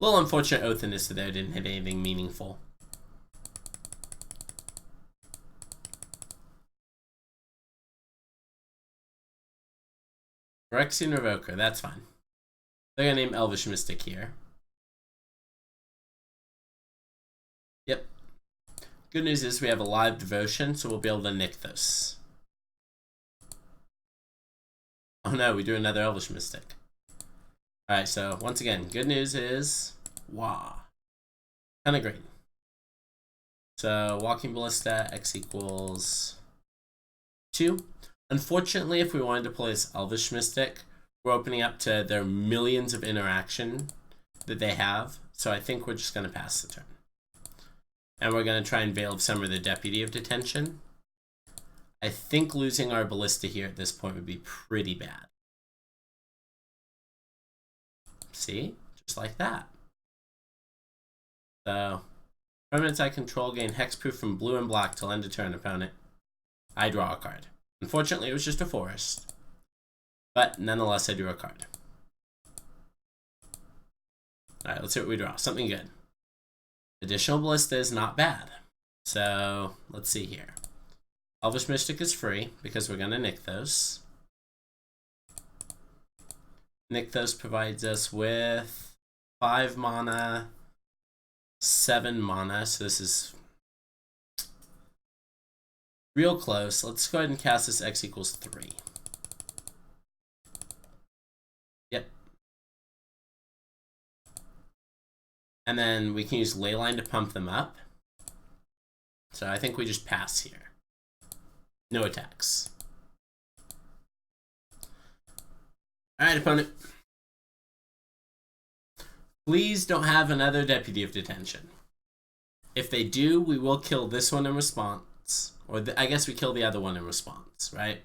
A little unfortunate Oath of Nissa there, didn't hit anything meaningful. Phyrexian Revoker, that's fine. They're gonna name Elvish Mystic here. Yep. Good news is we have a live devotion, so we'll be able to Nykthos. Oh no, we do another Elvish Mystic. Alright, so once again, good news is wow. Kinda green. So Walking Ballista, X equals 2. Unfortunately, if we wanted to play this Elvish Mystic, we're opening up to their millions of interaction that they have. So I think we're just going to pass the turn. And we're going to try and Veil of Summer the Deputy of Detention. I think losing our Ballista here at this point would be pretty bad. See? Just like that. So, permanents I control gain hexproof from blue and black till end of turn opponent. I draw a card. Unfortunately, it was just a forest. But nonetheless, I drew a card. Alright, let's see what we draw. Something good. Additional Ballista is not bad. So, let's see here. Elvish Mystic is free because we're going to Nykthos. Nykthos provides us with 5 mana, 7 mana, so this is real close. Let's go ahead and cast this X equals 3. Yep. And then we can use Leyline to pump them up. So I think we just pass here. No attacks. Alright, opponent. Please don't have another Deputy of Detention. If they do, we will kill this one in response. Or I guess we kill the other one in response, right?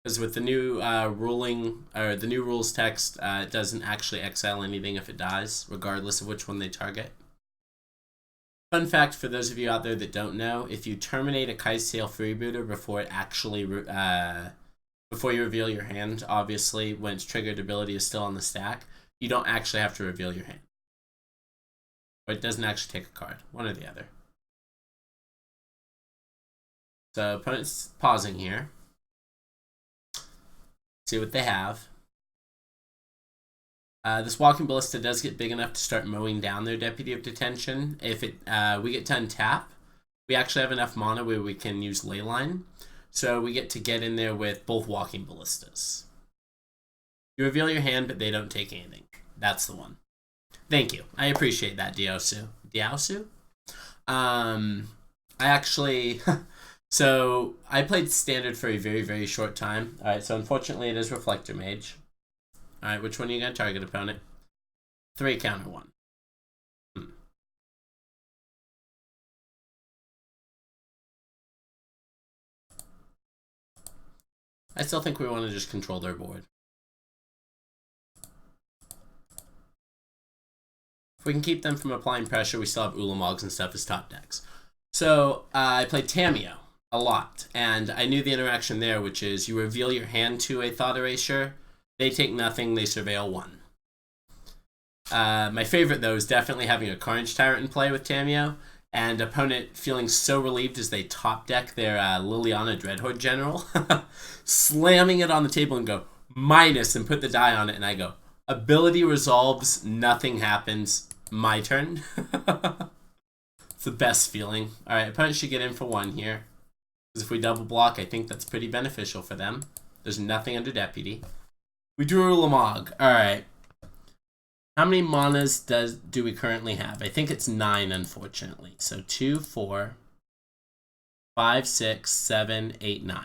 Because with the new the new rules text, it doesn't actually exile anything if it dies, regardless of which one they target. Fun fact for those of you out there that don't know, if you terminate a Kai's Tail Freebooter before it actually before you reveal your hand, obviously when its triggered ability is still on the stack, you don't actually have to reveal your hand. Or it doesn't actually take a card, one or the other. So opponent's pausing here. See what they have. This Walking Ballista does get big enough to start mowing down their Deputy of Detention. If we get to untap, we actually have enough mana where we can use Leyline. So we get to get in there with both Walking Ballistas. You reveal your hand, but they don't take anything. That's the one. Thank you. I appreciate that, Diaosu. Diaosu? I actually... So, I played Standard for a very, very short time. Alright, so unfortunately it is Reflector Mage. Alright, which one are you going to target, opponent? 3 counter 1. I still think we want to just control their board. If we can keep them from applying pressure, we still have Ulamogs and stuff as top decks. So, I played Tamiyo a lot, and I knew the interaction there, which is you reveal your hand to a Thought Erasure, they take nothing, they surveil 1. My favorite, though, is definitely having a Carnage Tyrant in play with Tamiyo, and opponent feeling so relieved as they top deck their Liliana Dreadhorde General, slamming it on the table and go, minus, and put the die on it, and I go, ability resolves, nothing happens, my turn. It's the best feeling. Alright, opponent should get in for 1 here. Because if we double block, I think that's pretty beneficial for them. There's nothing under Deputy. We drew a Ulamog. Alright. How many manas do we currently have? I think it's 9, unfortunately. So 2, 4, 5, 6, 7, 8, 9.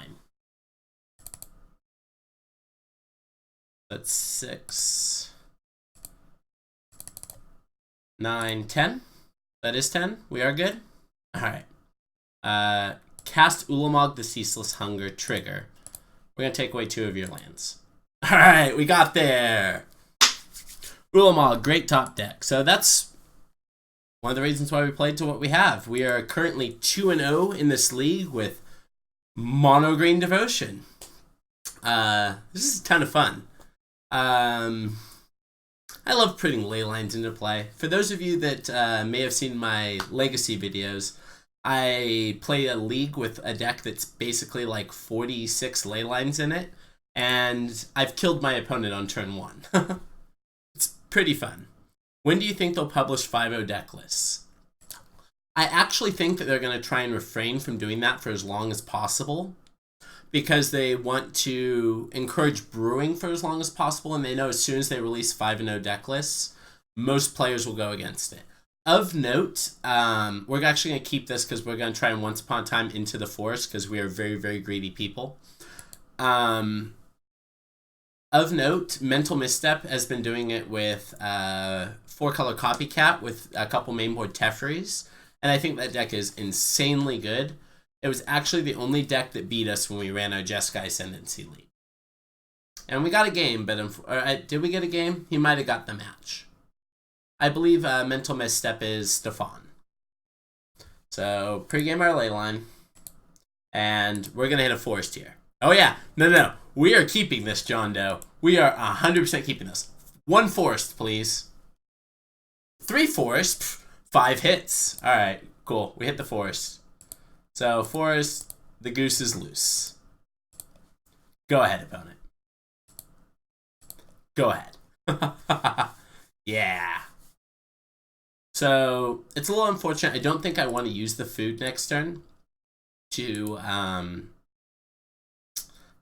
That's 6, 9, 10. That is 10. We are good. Alright. Cast Ulamog the Ceaseless Hunger trigger. We're going to take away 2 of your lands. Alright, we got there. Ulamog, great top deck. So that's one of the reasons why we played to what we have. We are currently 2-0 in this league with Mono Green Devotion. This is a ton of fun. I love putting ley lines into play. For those of you that may have seen my Legacy videos, I play a league with a deck that's basically like 46 ley lines in it, and I've killed my opponent on turn 1. It's pretty fun. When do you think they'll publish 5.0 deck lists? I actually think that they're going to try and refrain from doing that for as long as possible, because they want to encourage brewing for as long as possible, and they know as soon as they release 5.0 deck lists, most players will go against it. Of note, we're actually going to keep this because we're going to try and Once Upon a Time Into the Forest, because we are very, very greedy people. Of note, Mental Misstep has been doing it with 4-color Copycat with a couple mainboard Teferi's, and I think that deck is insanely good. It was actually the only deck that beat us when we ran our Jeskai Ascendancy league. And we got a game, but did we get a game? He might have got the match. I believe Mental Misstep is Stefan. So, pregame our ley line. And we're going to hit a forest here. Oh yeah, no. We are keeping this, John Doe. We are 100% keeping this. 1 forest, please. 3 forest, 5 hits. Alright, cool. We hit the forest. So, forest, the goose is loose. Go ahead, opponent. Go ahead. Yeah. So it's a little unfortunate. I don't think I want to use the food next turn to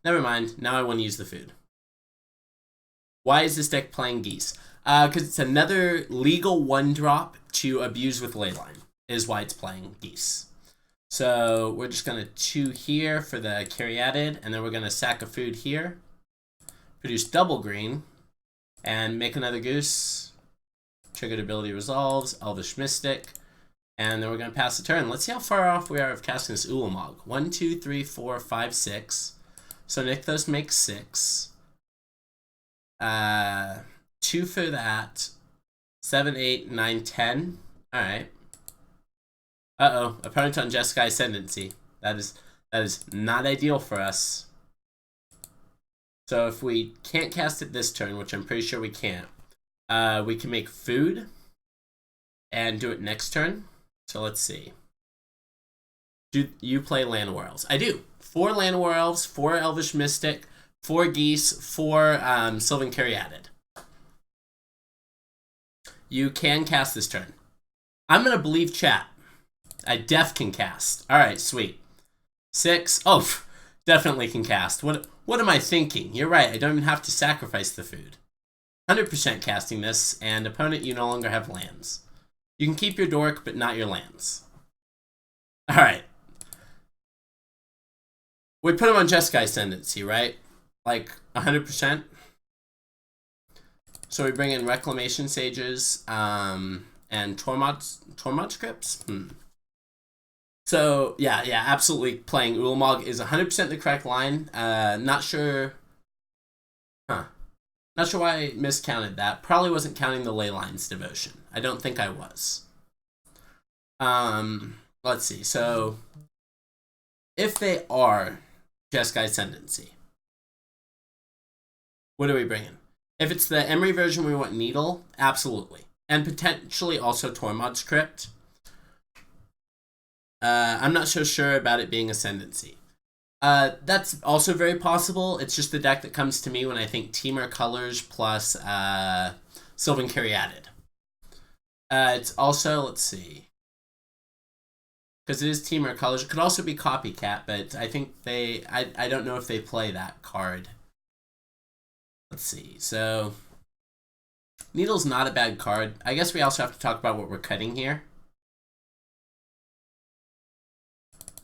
never mind. Now I want to use the food. Why is this deck playing geese? Because it's another legal 1-drop to abuse with Leyline is why it's playing geese. So we're just going to 2 here for the Caryatid, and then we're going to sack a food here, produce double green, and make another goose. Triggered ability resolves, Elvish Mystic, and then we're going to pass the turn. Let's see how far off we are of casting this Ulamog. 1, 2, 3, 4, 5, 6. So Nykthos makes 6. 2 for that. 7, 8, 9, 10. Alright. Uh-oh. Opponent on Jeskai Ascendancy. That is not ideal for us. So if we can't cast it this turn, which I'm pretty sure we can't, we can make food and do it next turn. So let's see. Do you play Llanowar Elves? I do. 4 Llanowar Elves, 4 Elvish Mystic, 4 Geese, 4 Sylvan Caryatid. You can cast this turn. I'm going to believe chat. I def can cast. Alright, sweet. 6. Oh, definitely can cast. What am I thinking? You're right. I don't even have to sacrifice the food. 100% casting this, and opponent, you no longer have lands. You can keep your dork, but not your lands. Alright. We put him on Jeskai Ascendancy, right? Like, 100%. So we bring in Reclamation Sages, and Tormod Scripts? So, yeah, absolutely playing Ulamog is 100% the correct line. Not sure... Not sure why I miscounted that. Probably wasn't counting the Leyline's Devotion. I don't think I was. Let's see. So, if they are Jeskai Ascendancy, what are we bringing? If it's the Emery version, we want Needle. Absolutely. And potentially also Tormod Script. I'm not so sure about it being Ascendancy. That's also very possible. It's just the deck that comes to me when I think Temur Colors plus Sylvan Caryatid. It's also, let's see. Because it is Temur Colors. It could also be Copycat, but I think I don't know if they play that card. Let's see. So, Needle's not a bad card. I guess we also have to talk about what we're cutting here.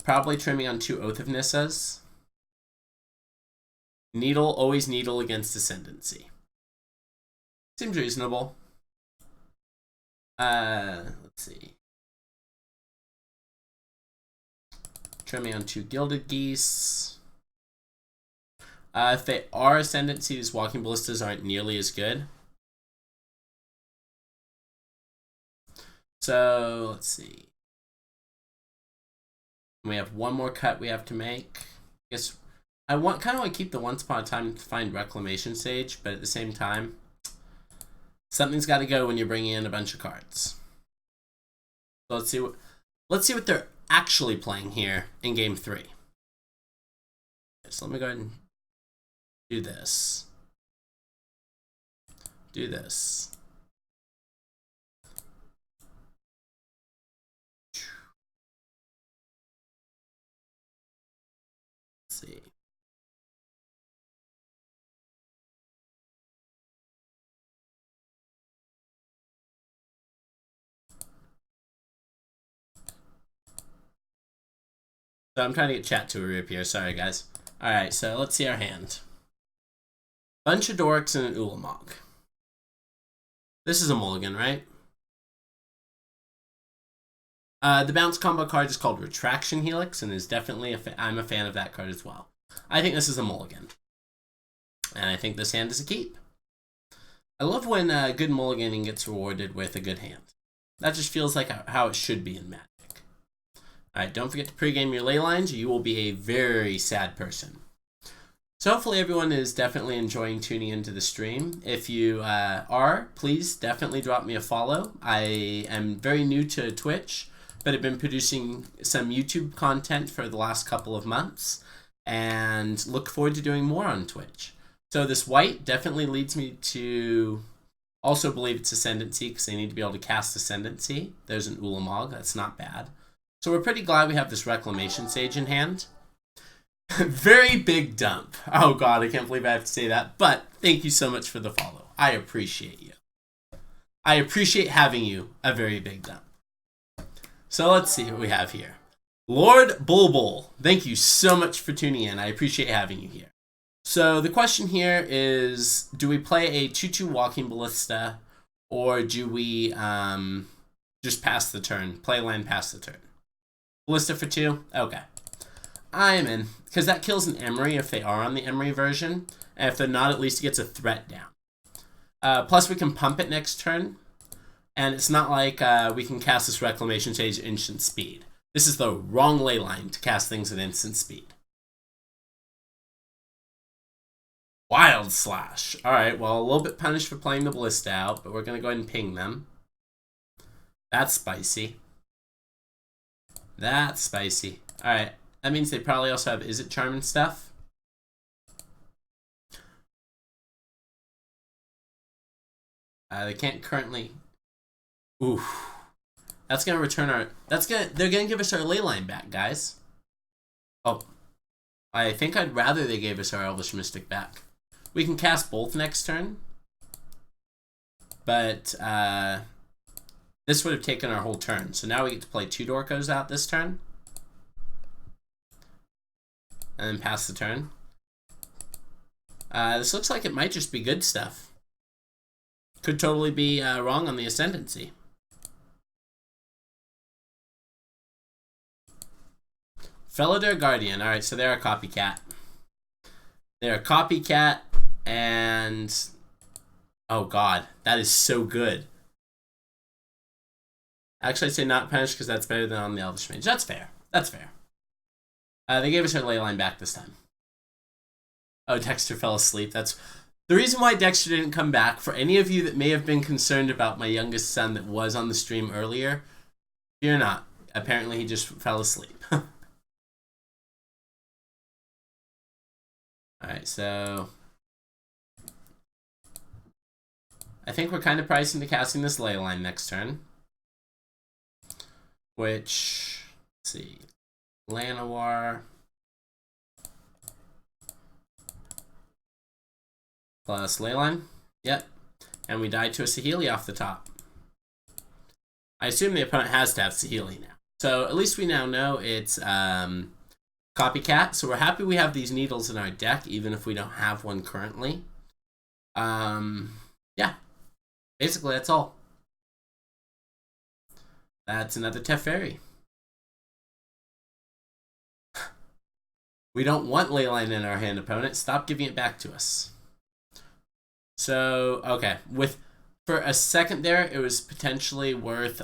Probably trimming on 2 Oath of Nissas. Needle, always Needle against Ascendancy. Seems reasonable. Let's see. Trimming on 2 Gilded Geese. If they are Ascendancies, Walking Ballistas aren't nearly as good. So, let's see. We have one more cut we have to make. I guess I kind of want to keep the Once Upon a Time to Find Reclamation Sage, but at the same time, something's got to go when you're bringing in a bunch of cards. So let's see what they're actually playing here in game 3. So let me go ahead and do this. Do this. See. So I'm trying to get chat to reappear. Sorry, guys. Alright, so let's see our hand. Bunch of Dorks and an Ulamog. This is a mulligan, right? The bounce combo card is called Retraction Helix, and is definitely I'm a fan of that card as well. I think this is a mulligan. And I think this hand is a keep. I love when good mulliganing gets rewarded with a good hand. That just feels like how it should be in Magic. Alright, don't forget to pregame your ley lines, or you will be a very sad person. So hopefully everyone is definitely enjoying tuning into the stream. If you are, please definitely drop me a follow. I am very new to Twitch, but I've been producing some YouTube content for the last couple of months, and look forward to doing more on Twitch. So this white definitely leads me to also believe it's Ascendancy because they need to be able to cast Ascendancy. There's an Ulamog. That's not bad. So we're pretty glad we have this Reclamation Sage in hand. Very big dump. Oh god, I can't believe I have to say that. But thank you so much for the follow. I appreciate you. I appreciate having you a very big dump. So let's see what we have here. Lord Bulbul, thank you so much for tuning in. I appreciate having you here. So the question here is, do we play a 2/2 Walking Ballista, or do we just pass the turn? Play land, pass the turn. Ballista for 2? Okay. I'm in, because that kills an Emery if they are on the Emery version, and if they're not, at least it gets a threat down. Plus we can pump it next turn, and it's not like we can cast this Reclamation Sage at instant speed. This is the wrong ley line to cast things at instant speed. Wild Slash. Alright, well, a little bit punished for playing the Ballista out, but we're going to go ahead and ping them. That's spicy. That's spicy. Alright, that means they probably also have Is It Charm and stuff. They can't currently... Oof. That's going to return our... They're going to give us our ley line back, guys. Oh. I think I'd rather they gave us our Elvish Mystic back. We can cast both next turn. But, this would have taken our whole turn. So now we get to play 2 Dorkos out this turn. And then pass the turn. This looks like it might just be good stuff. Could totally be wrong on the Ascendancy. Felidar Guardian. Alright, so they're a copycat. They're a copycat, and... Oh god, that is so good. Actually, I'd say not punished because that's better than on the Elvish Mage. That's fair. That's fair. They gave us our ley line back this time. Oh, Dexter fell asleep. That's... The reason why Dexter didn't come back, for any of you that may have been concerned about my youngest son that was on the stream earlier, fear not. Apparently he just fell asleep. Alright, so... I think we're kind of pricing to casting this ley line next turn. Which... Let's see... Llanowar... Plus ley line. Yep. And we die to a Saheeli off the top. I assume the opponent has to have Saheeli now. So at least we now know it's Copycat. So we're happy we have these needles in our deck, even if we don't have one currently. Yeah. Basically, that's all. That's another Teferi. We don't want Leyline in our hand, opponent. Stop giving it back to us. So, okay. For a second there, it was potentially worth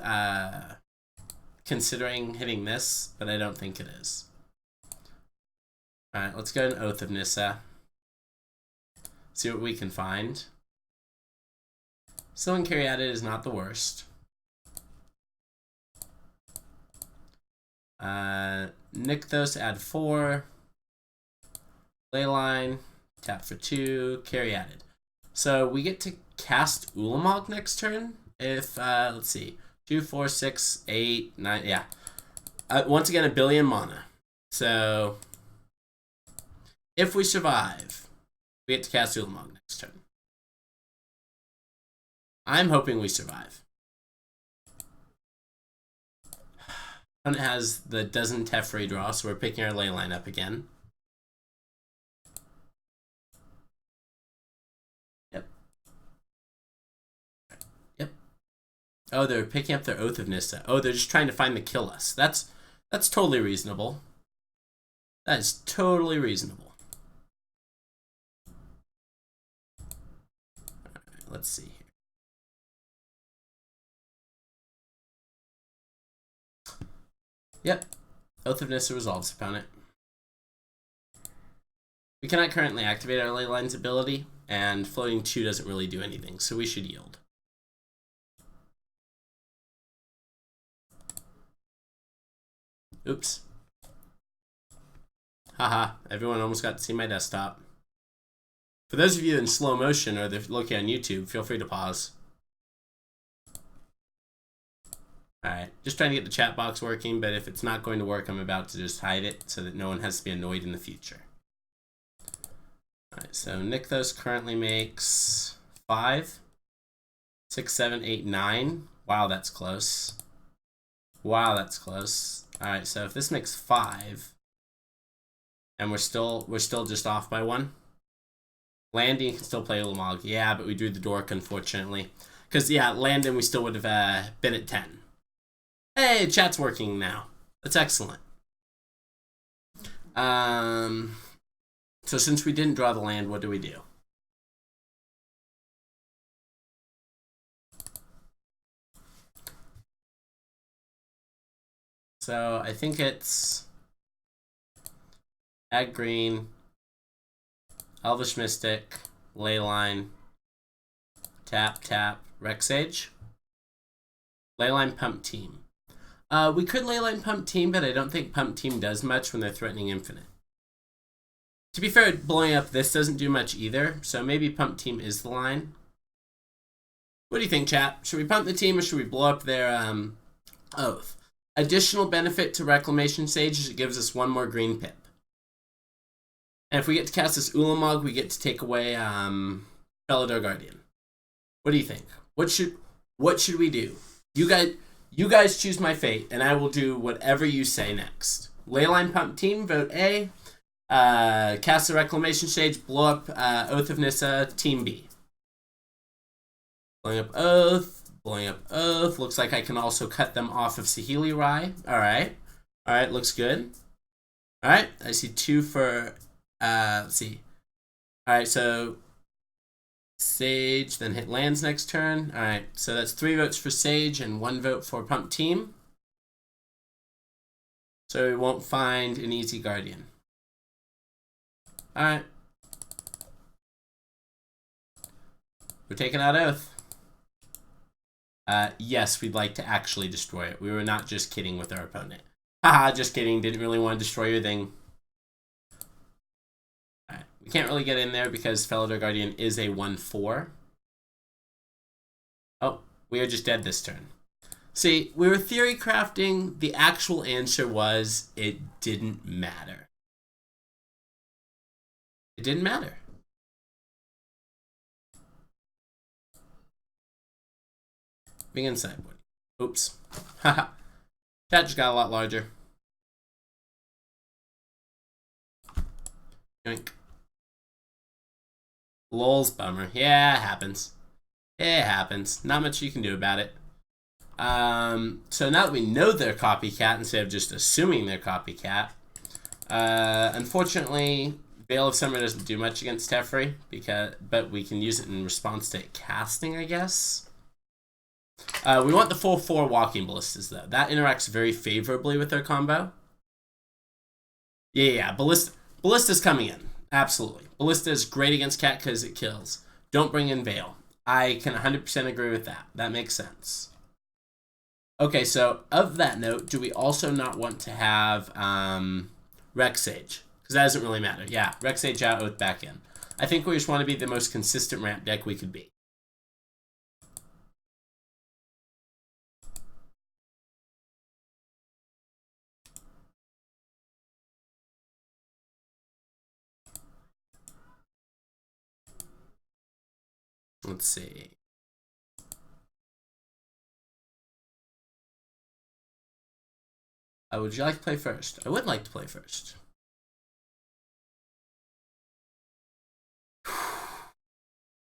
considering hitting this, but I don't think it is. Alright, let's go to Oath of Nissa. See what we can find. Sylvan Caryatid is not the worst. Nykthos, add 4. Leyline, tap for 2. Caryatid. So we get to cast Ulamog next turn. If, let's see. 2, 4, 6, 8, 9, yeah. Once again, 1 billion mana. So, if we survive, we get to cast Ulamog next turn. I'm hoping we survive. And it has the dozen Teferi draw, so we're picking our Leyline up again. Yep. Yep. Oh, they're picking up their Oath of Nissa. Oh, they're just trying to find the kill us. That's totally reasonable. That is totally reasonable. Alright, let's see here. Yep. Oath of Nissa resolves opponent. We cannot currently activate our Leyline's ability, and floating 2 doesn't really do anything, so we should yield. Oops. Haha, everyone almost got to see my desktop. For those of you in slow motion or they're looking on YouTube, feel free to pause. Alright, just trying to get the chat box working, but if it's not going to work, I'm about to just hide it so that no one has to be annoyed in the future. Alright, so Nykthos currently makes 5, 6, 7, 8, 9. Wow, that's close. Wow, that's close. Alright, so if this makes 5, and we're still just off by 1. Landing can still play Ulamog. Yeah, but we drew the dork, unfortunately. Because, yeah, Landon, we still would have been at 10. Hey, chat's working now. That's excellent. So since we didn't draw the land, what do we do? So I think it's Ag Green, Elvish Mystic, Leyline, Tap, Rex Sage. Leyline Pump Team. We could Leyline Pump Team, but I don't think Pump Team does much when they're threatening infinite. To be fair, blowing up this doesn't do much either, so maybe Pump Team is the line. What do you think, chat? Should we pump the team or should we blow up their oath? Additional benefit to Reclamation Sage is it gives us 1 more green pip. And if we get to cast this Ulamog, we get to take away Felidar Guardian. What do you think? What should we do? You guys choose my fate, and I will do whatever you say next. Leyline Pump Team, vote A. Cast the Reclamation Sage, blow up Oath of Nissa, Team B. Blowing up Oath. Looks like I can also cut them off of Saheeli Rai. Alright, looks good. Alright, I see 2 for, let's see. Alright, so Sage, then hit lands next turn. Alright, so that's 3 votes for Sage and 1 vote for Pump Team. So we won't find an easy Guardian. Alright. We're taking out Oath. Yes, we'd like to actually destroy it. We were not just kidding with our opponent. Haha, just kidding. Didn't really want to destroy your thing. Alright. We can't really get in there because Felidar Guardian is a 1/4. Oh, we are just dead this turn. See, we were theory crafting. The actual answer was it didn't matter. It didn't matter. Begin sideboard. Oops. Haha. That just got a lot larger. Yoink. Lol's bummer. Yeah, it happens. It happens. Not much you can do about it. So now that we know they're copycat instead of just assuming they're copycat, unfortunately, Veil of Summer doesn't do much against Teferi, but we can use it in response to casting, I guess. We want the full 4 Walking Ballistas, though. That interacts very favorably with their combo. Yeah, Ballista's coming in. Absolutely. Ballista is great against Cat because it kills. Don't bring in Veil. I can 100% agree with that. That makes sense. Okay, so of that note, do we also not want to have Rex Sage? Because that doesn't really matter. Yeah, Rex Sage out, Oath back in. I think we just want to be the most consistent ramp deck we could be. Let's see. Would you like to play first? I would like to play first.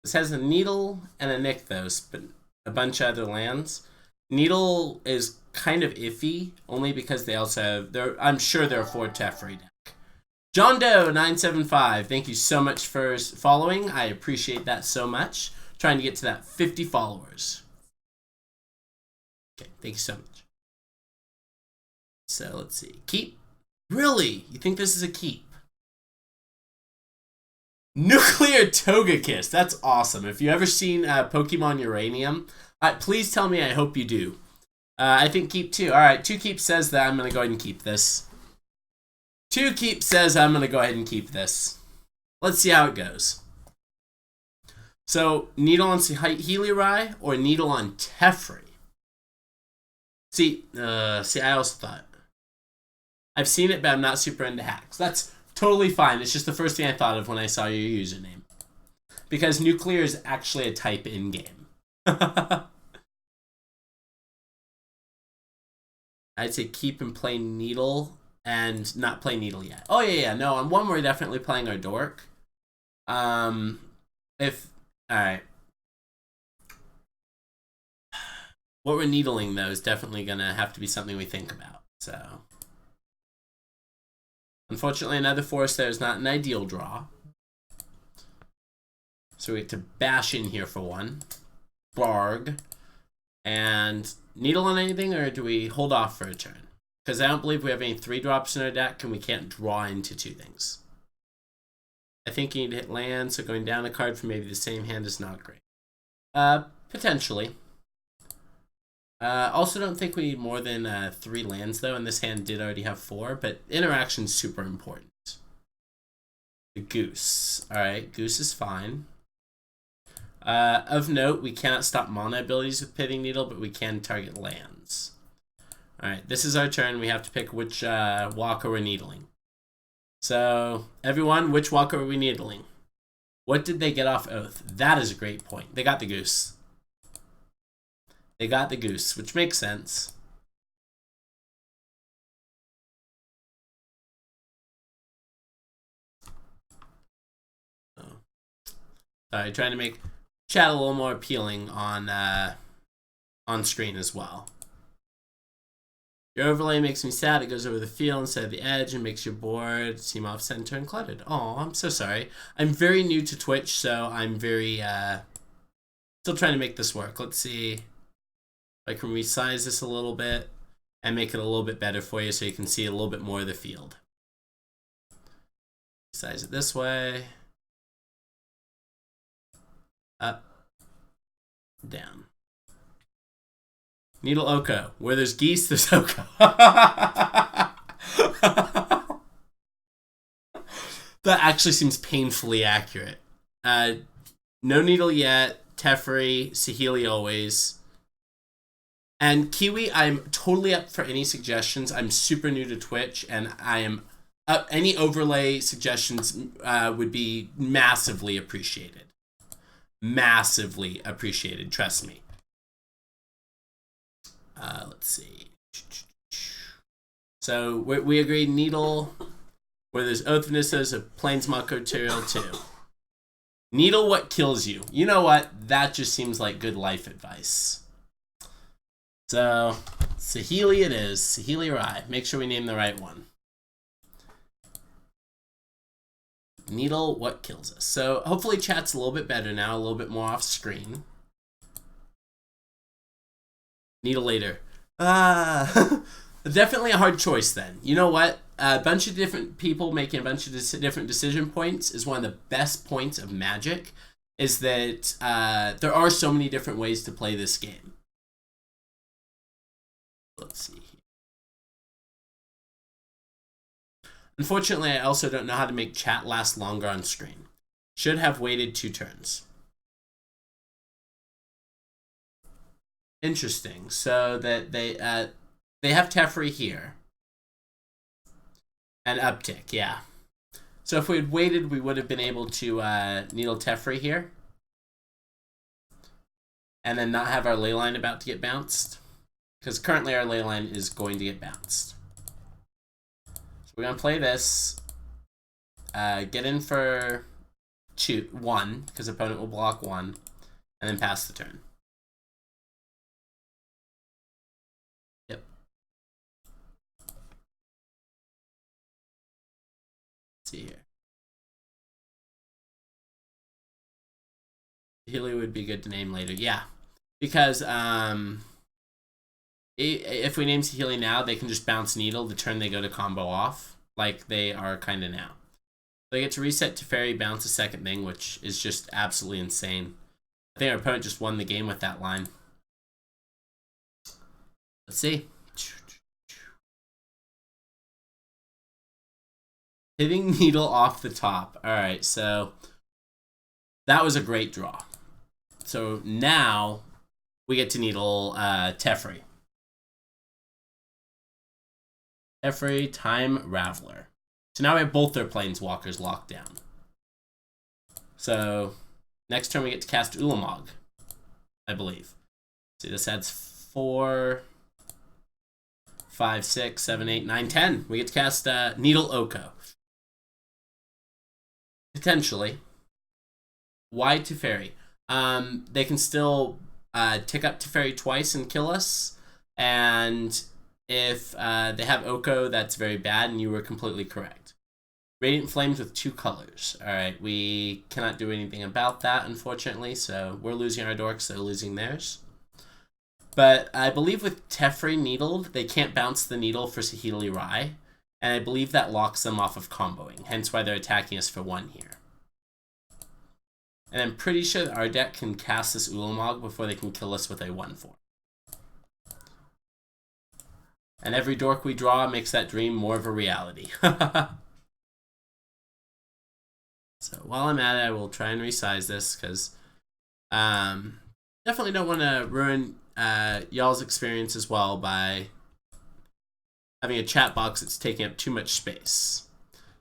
This has a Needle and a Nykthos, but a bunch of other lands. Needle is kind of iffy, only because they also have, I'm sure they're a 4 Teferi deck. John Doe 975, thank you so much for following. I appreciate that so much. Trying to get to that 50 followers. Okay, thank you so much. So let's see. Keep? Really? You think this is a keep? Nuclear Togekiss. That's awesome. If you ever seen Pokemon Uranium, please tell me. I hope you do. I think keep 2. All right, 2 keep says that I'm going to go ahead and keep this. 2 keep says I'm going to go ahead and keep this. Let's see how it goes. So, needle on Heliori or needle on Teferi? See, I also thought. I've seen it, but I'm not super into hacks. That's totally fine. It's just the first thing I thought of when I saw your username. Because nuclear is actually a type in-game. I'd say keep and play needle and not play needle yet. Oh, yeah. No, on one we're definitely playing our dork. Alright. What we're needling, though, is definitely going to have to be something we think about. So, unfortunately, another forest there is not an ideal draw. So we get to bash in here for one. Barg. And needle on anything, or do we hold off for a turn? Because I don't believe we have any 3-drops in our deck, and we can't draw into 2 things. I think you need to hit land, so going down a card for maybe the same hand is not great. Potentially. Also don't think we need more than 3 lands, though, and this hand did already have 4, but interaction's super important. The Goose. Alright, Goose is fine. Of note, we cannot stop mana abilities with Pitting Needle, but we can target lands. Alright, this is our turn. We have to pick which walker we're needling. So, everyone, which walker are we needling? What did they get off Oath? That is a great point. They got the Goose. They got the Goose, which makes sense. Oh. Sorry, trying to make chat a little more appealing on screen as well. Your overlay makes me sad. It goes over the field instead of the edge and makes your board seem off center and cluttered. Oh, I'm so sorry. I'm very new to Twitch, so I'm very still trying to make this work. Let's see if I can resize this a little bit and make it a little bit better for you so you can see a little bit more of the field. Size it this way. Up. Down. Needle Oko. Where there's geese, there's Oko. That actually seems painfully accurate. No needle yet. Teferi, Saheeli always. And Kiwi, I'm totally up for any suggestions. I'm super new to Twitch, and I am up. Any overlay suggestions would be massively appreciated. Massively appreciated, trust me. Let's see. So we agreed needle, where there's Oath of Nissa, there's a Planeswalker material too. Needle what kills you. You know what? That just seems like good life advice. So, Saheeli it is. Saheeli Rai. Make sure we name the right one. Needle what kills us. So, hopefully chat's a little bit better now, a little bit more off screen. Needle later. Definitely a hard choice then. You know what? A bunch of different people making a bunch of different decision points is one of the best points of Magic, is that there are so many different ways to play this game. Let's see here. Unfortunately, I also don't know how to make chat last longer on screen. Should have waited 2 turns. Interesting. So that they have Teferi here. And uptick, yeah. So if we had waited, we would have been able to needle Teferi here. And then not have our Leyline about to get bounced. Because currently our Leyline is going to get bounced. So we're going to play this. Get in for 1, because opponent will block 1. And then pass the turn. Yep. Let's see here. Healy would be good to name later. Yeah. Because if we name Saheeli now, they can just bounce Needle the turn they go to combo off, like they are kind of now. They get to reset Teferi, bounce a second thing, which is just absolutely insane. I think our opponent just won the game with that line. Let's see. Hitting Needle off the top. Alright, so that was a great draw. So now we get to needle Teferi. Teferi, Time Raveler. So now we have both their planeswalkers locked down. So next turn we get to cast Ulamog, I believe. See, this adds 4, 5, 6, 7, 8, 9, 10. We get to cast Needle Oko. Potentially. Why Teferi? They can still tick up Teferi twice and kill us. And if they have Oko, that's very bad, and you were completely correct. Radiant Flames with 2 colors. Alright, we cannot do anything about that, unfortunately, so we're losing our dorks, they're losing theirs. But I believe with Teferi needled, they can't bounce the needle for Saheeli Rai, and I believe that locks them off of comboing, hence why they're attacking us for 1 here. And I'm pretty sure that our deck can cast this Ulamog before they can kill us with a 1/4. And every dork we draw makes that dream more of a reality. So while I'm at it, I will try and resize this because definitely don't want to ruin y'all's experience as well by having a chat box that's taking up too much space.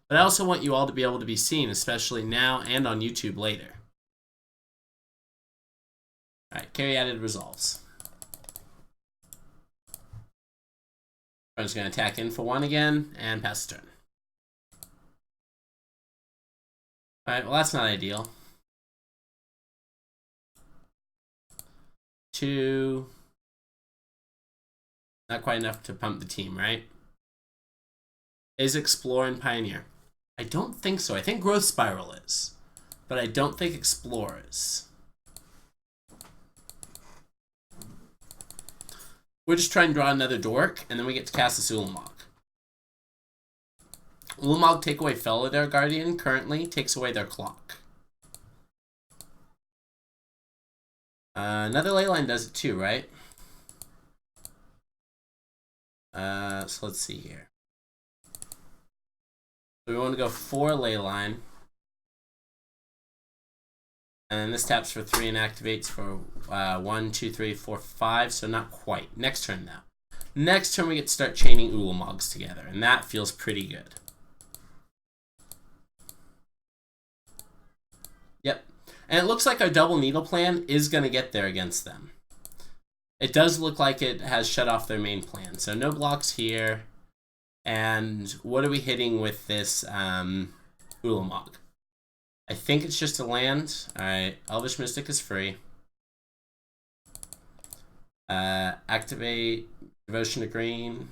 But I also want you all to be able to be seen, especially now and on YouTube later. Alright, carry added resolves. I'm just going to attack in for 1 again and pass the turn. Alright, well that's not ideal. 2. Not quite enough to pump the team, right? Is Explore and Pioneer? I don't think so. I think Growth Spiral is. But I don't think Explore is. We're just trying to draw another dork, and then we get to cast this Ulamog. Ulamog take away Felidar Guardian currently takes away their clock. Another Leyline does it too, right? So let's see here. So we want to go 4 Leyline. And this taps for 3 and activates for 1, 2, 3, 4, 5. So not quite. Next turn now. Next turn we get to start chaining Ulamogs together. And that feels pretty good. Yep. And it looks like our double needle plan is going to get there against them. It does look like it has shut off their main plan. So no blocks here. And what are we hitting with this Ulamog? I think it's just a land. Alright, Elvish Mystic is free. Activate Devotion to Green.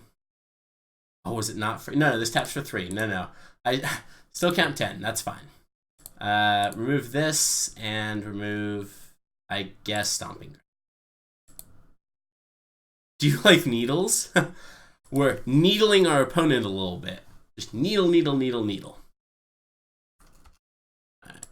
Oh, was it not free? No, this taps for 3. No. I still count 10. That's fine. Remove this and remove, I guess, Stomping. Do you like needles? We're needling our opponent a little bit. Just needle, needle, needle, needle. Alright.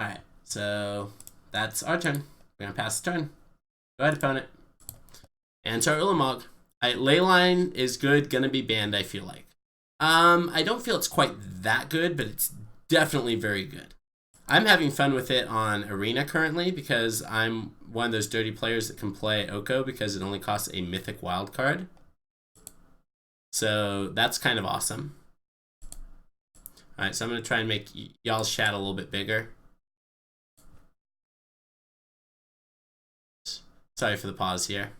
Alright, so that's our turn. We're gonna pass the turn. Go ahead, opponent. And start Ulamog. Leyline is good, gonna be banned, I feel like. I don't feel it's quite that good, but it's definitely very good. I'm having fun with it on Arena currently because I'm one of those dirty players that can play Oko because it only costs a mythic wildcard. So that's kind of awesome. Alright, so I'm going to try and make y'all's chat a little bit bigger. Sorry for the pause here.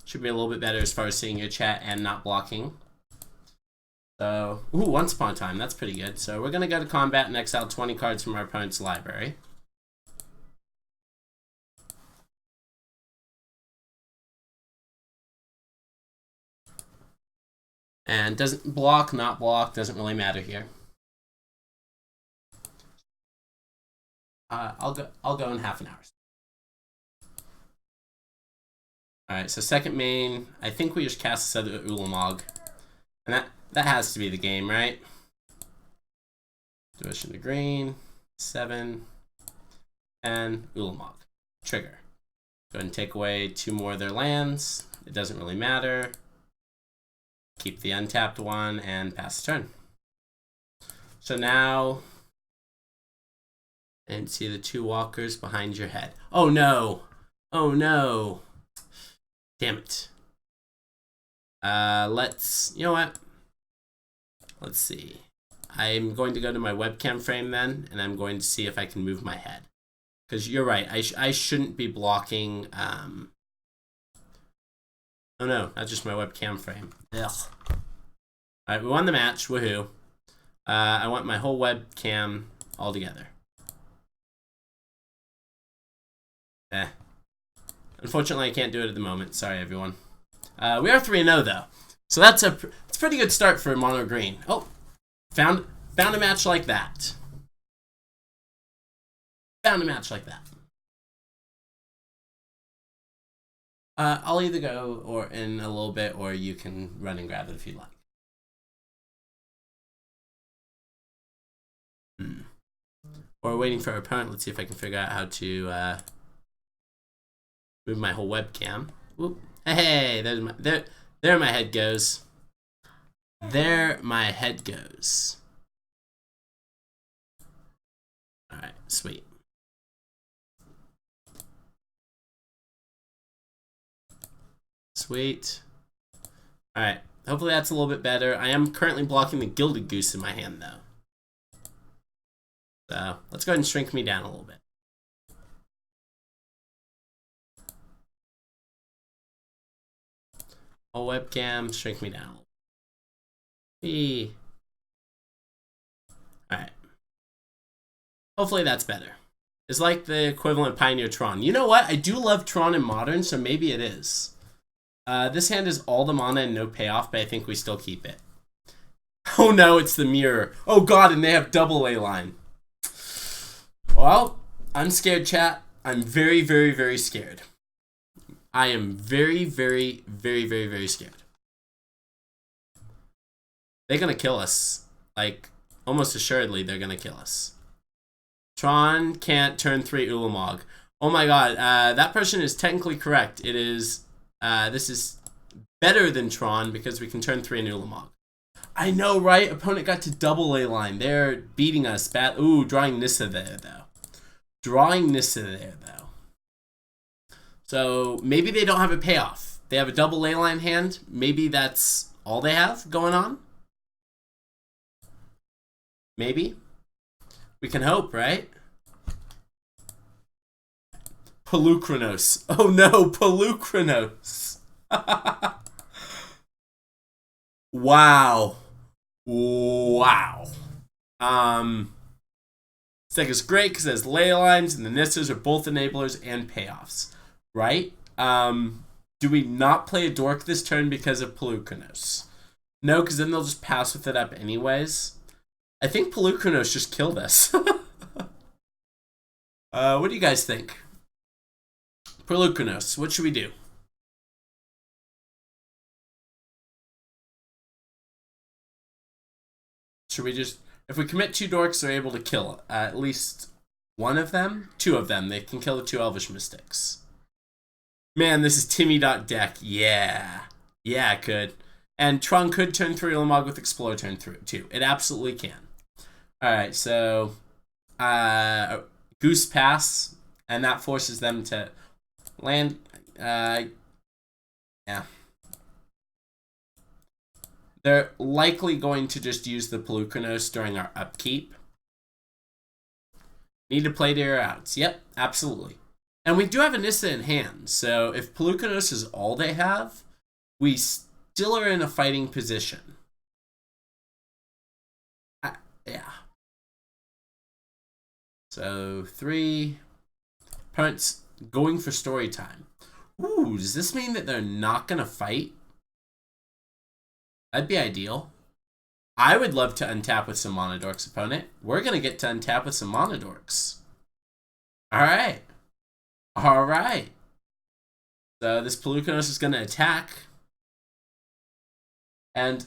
Should be a little bit better as far as seeing your chat and not blocking. So, ooh, Once Upon a Time, that's pretty good. So we're going to go to combat and exile 20 cards from our opponent's library. And doesn't block, not block, doesn't really matter here. I'll go in half an hour. Alright, so second main, I think we just cast this other Ulamog. And that has to be the game, right? Devotion to Green, 7, and Ulamog. Trigger. Go ahead and take away 2 more of their lands. It doesn't really matter. Keep the untapped one and pass the turn. So now, and see the 2 walkers behind your head. Oh no! Oh no! Damn it. You know what? Let's see. I'm going to go to my webcam frame then, and I'm going to see if I can move my head. Because you're right, I shouldn't be blocking, oh no, not just my webcam frame. Ugh. Alright, we won the match, woohoo. I want my whole webcam all together. Unfortunately, I can't do it at the moment. Sorry, everyone. We are 3-0 though, so it's a pretty good start for mono green. Oh, found a match like that. Found a match like that. I'll either go or in a little bit, or you can run and grab it if you'd like. Or waiting for our opponent. Let's see if I can figure out how to move my whole webcam. Whoop. Hey, there my head goes. There my head goes. Alright, sweet. Sweet. Alright, hopefully that's a little bit better. I am currently blocking the Gilded Goose in my hand though. So, let's go ahead and shrink me down a little bit. Whole webcam, shrink me down a little bit. Alright. Hopefully that's better. It's like the equivalent of Pioneer Tron. You know what? I do love Tron in Modern, so maybe it is. This hand is all the mana and no payoff, but I think we still keep it. Oh no, it's the mirror. Oh god, and they have double A line. Well, I'm scared, chat. I'm very, very, very scared. I am very, very, very, very, very scared. They're gonna kill us. Like, almost assuredly, they're gonna kill us. Tron can't turn 3 Ulamog. Oh my god, that person is technically correct. It is, this is better than Tron because we can turn 3 in Ulamog. I know, right? Opponent got to double A line. They're beating us bad. Ooh, drawing Nissa there, though. Drawing Nissa there, though. So, maybe they don't have a payoff. They have a double A line hand. Maybe that's all they have going on. Maybe. We can hope, right? Pelucranos. Oh no, Pelucranos. Wow. Wow. This deck is great because it has ley lines and the Nissas are both enablers and payoffs. Right? Do we not play a Dork this turn because of Pelucranos? No, because then they'll just pass with it up anyways. I think Pelucranos just killed us. What do you guys think? Pelucranos, what should we do? Should we just... If we commit 2 Dorks, they're able to kill at least one of them? 2 of them. They can kill the 2 Elvish Mystics. Man, this is Timmy.deck. Yeah. Yeah, it could. And Tron could turn 3 Ulamog with Explore turn 3 too. It absolutely can. Alright, so... Goose pass, and that forces them to land... yeah. They're likely going to just use the Pelucranos during our upkeep. Need to play to your outs. Yep, absolutely. And we do have a Nissa in hand, so if Pelucranos is all they have, we still are in a fighting position. Yeah. So, 3. Opponent's going for story time. Ooh, does this mean that they're not going to fight? That'd be ideal. I would love to untap with some Monodorks, opponent. We're going to get to untap with some Monodorks. Alright. Alright. So this Pelucranos is going to attack. And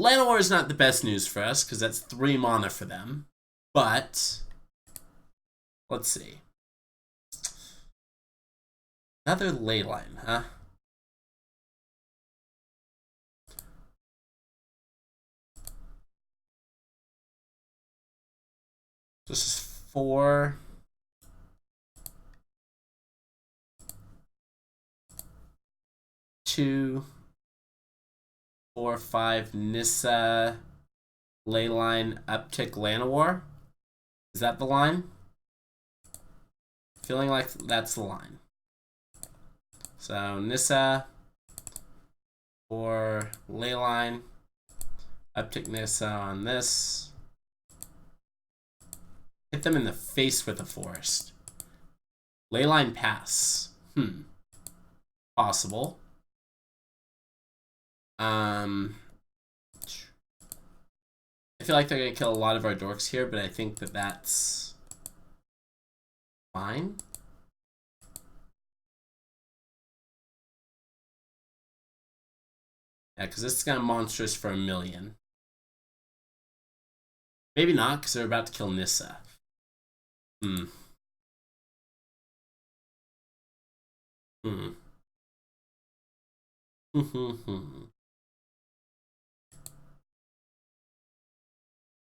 Llanowar is not the best news for us, because that's 3 mana for them. But, let's see. Another ley line, huh? This is 4. 2, 4, 5, Nissa, ley line, uptick, Llanowar. Is that the line? Feeling like that's the line. So Nissa, or ley line, uptick Nissa on this. Hit them in the face with a forest. Leyline pass. Possible. I feel like they're gonna kill a lot of our dorks here, but I think that that's fine. Yeah, because this is gonna monstrous for 1,000,000. Maybe not, because they're about to kill Nissa.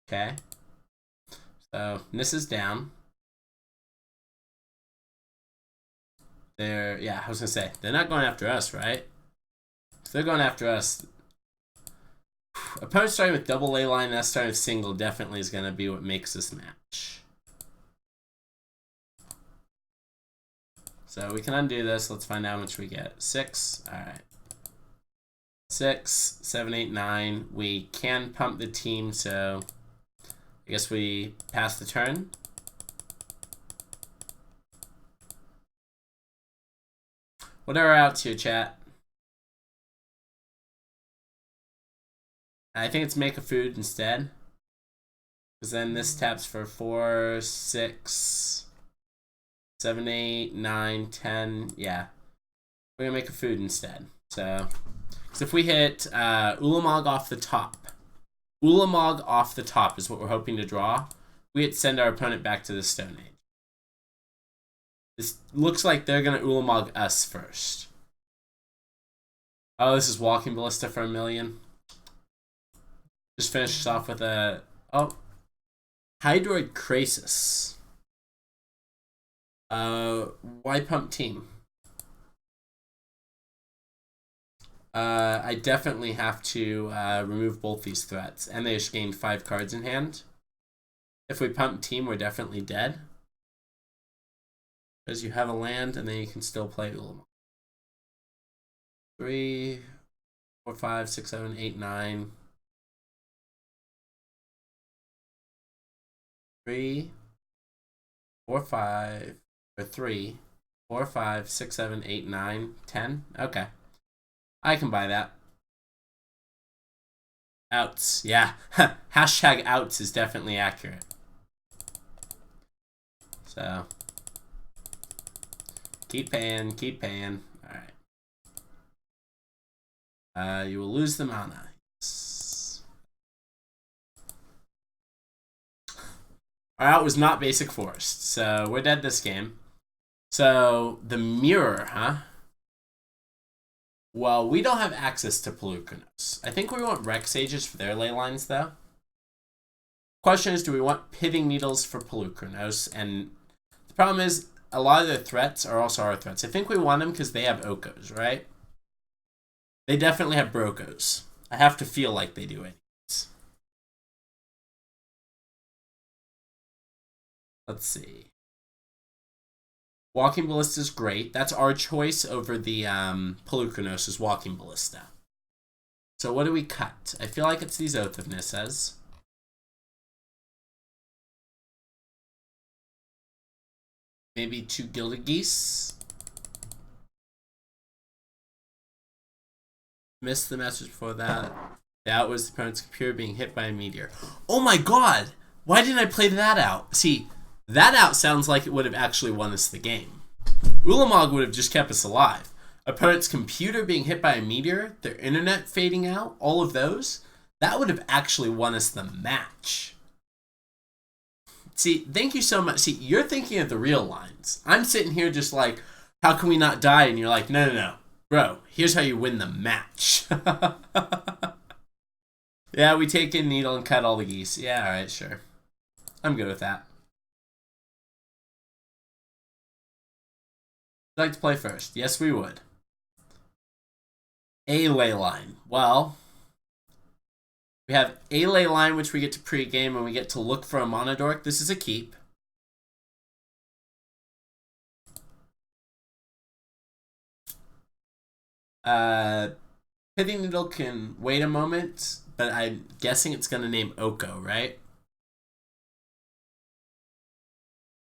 Okay. So Nissa's down. Yeah, I was gonna say, they're not going after us, right? If they're going after us, opponent starting with double ley line and us starting with single definitely is gonna be what makes this match. So we can undo this. Let's find out how much we get. 6. Alright. 6, 7, 8, 9. We can pump the team, so I guess we pass the turn. What are our outs here, chat? I think it's make a food instead. Because then this taps for 4, 6, 7, 8, 9, 10. Yeah. We're going to make a food instead. So if we hit Ulamog off the top. Ulamog off the top is what we're hoping to draw. We hit send our opponent back to the Stone Age. This looks like they're going to Ulamog us first. Oh, this is Walking Ballista for 1,000,000. Just finish this off with a... Oh. Hydroid Krasis. Why pump team? I definitely have to remove both these threats. And they just gained 5 cards in hand. If we pump team, we're definitely dead. Because you have a land, and then you can still play Ulamog. 3, 4, 5, 6, 7, 8, 9. 3, 4, 5, or 3, 4, 5, 6, 7, 8, 9, 10. Okay. I can buy that. Outs. Yeah. Hashtag outs is definitely accurate. So. Keep paying. Keep paying. Alright. You will lose the mana. Yes. Our out was not basic forest. So we're dead this game. So the mirror, huh? Well, we don't have access to Pelucranos. I think we want Rex Sages for their ley lines, though. Question is, do we want Pitting Needles for Pelucranos? And the problem is, a lot of their threats are also our threats. I think we want them because they have Okos, right? They definitely have Brokos. I have to feel like they do it. Let's see. Walking Ballista is great. That's our choice over the Pelucranos' Walking Ballista. So what do we cut? I feel like it's these Oath of Nissas. Maybe 2 Gilded Geese. Missed the message before that. That was the opponent's computer being hit by a meteor. Oh my god! Why didn't I play that out? See, that out sounds like it would have actually won us the game. Ulamog would have just kept us alive. Opponent's computer being hit by a meteor, their internet fading out, all of those, that would have actually won us the match. See, thank you so much. See, you're thinking of the real lines. I'm sitting here just like, how can we not die? And you're like, no, no, no. Bro, here's how you win the match. Yeah, we take in needle and cut all the geese. Yeah, alright, sure. I'm good with that. Would you like to play first? Yes, we would. A ley line. Well, we have a ley line, which we get to pre-game, and we get to look for a monodork. This is a keep. Pithing Needle can wait a moment, but I'm guessing it's going to name Oko, right?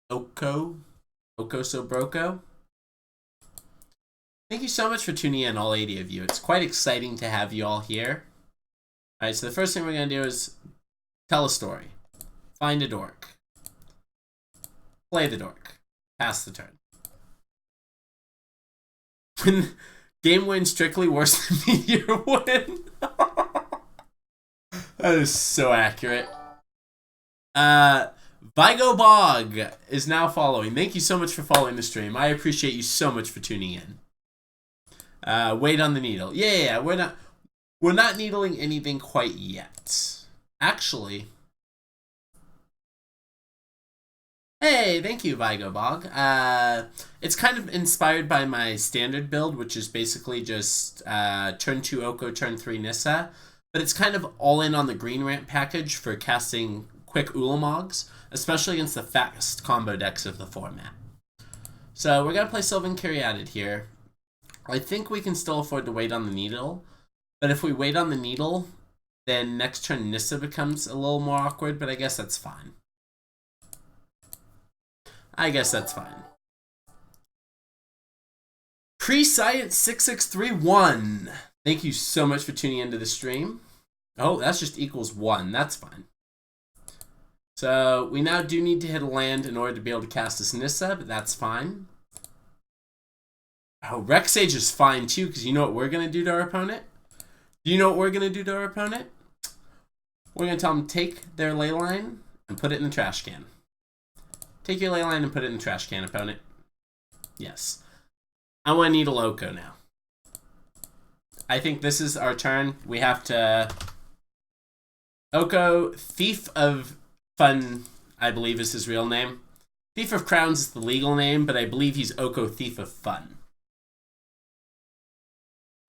Oko? Oko Sobroko? Thank you so much for tuning in, all 80 of you. It's quite exciting to have you all here. Alright, so the first thing we're going to do is tell a story. Find a dork. Play the dork. Pass the turn. When game win strictly worse than meteor win. That is so accurate. Vigo Bog is now following. Thank you so much for following the stream. I appreciate you so much for tuning in. Wait on the needle. Yeah, we're not needling anything quite yet. Actually. Hey, thank you, Vigo Bog. It's kind of inspired by my standard build, which is basically just turn 2 Oko, turn 3 Nissa. But it's kind of all in on the green ramp package for casting quick Ulamogs, especially against the fast combo decks of the format. So we're going to play Sylvan Caryatid here. I think we can still afford to wait on the needle. But if we wait on the needle, then next turn Nissa becomes a little more awkward, but I guess that's fine. I guess that's fine. Pre-Science 6631. Thank you so much for tuning into the stream. Oh, that's just equals 1. That's fine. So we now do need to hit a land in order to be able to cast this Nissa, but that's fine. Oh, Rexage is fine too, because you know what we're going to do to our opponent? Do you know what we're going to do to our opponent? We're going to tell them take their ley line and put it in the trash can. Take your ley line and put it in the trash can, opponent. Yes. I want to needle Oko now. I think this is our turn. We have to... Oko, Thief of Fun, I believe is his real name. Thief of Crowns is the legal name, but I believe he's Oko, Thief of Fun.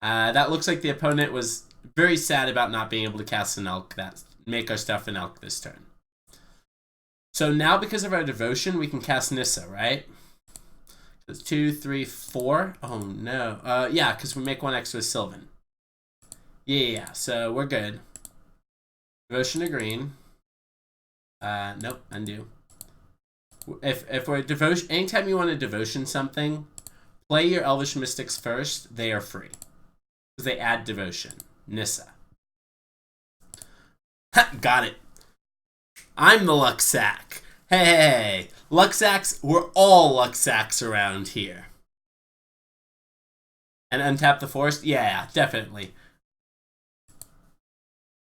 That looks like the opponent was very sad about not being able to cast an Elk that make our stuff an Elk this turn. So now, because of our devotion, we can cast Nissa, right? It's 2, 3, 4. Oh no. Yeah, because we make one extra with Sylvan. Yeah. So we're good. Devotion to green. Nope. Undo. If we're devotion, anytime you want to devotion something, play your Elvish Mystics first. They are free because they add devotion. Nissa. Ha, got it. I'm the Lucksack. Hey, Lucksacks, we're all Lucksacks around here. And untap the forest? Yeah, definitely.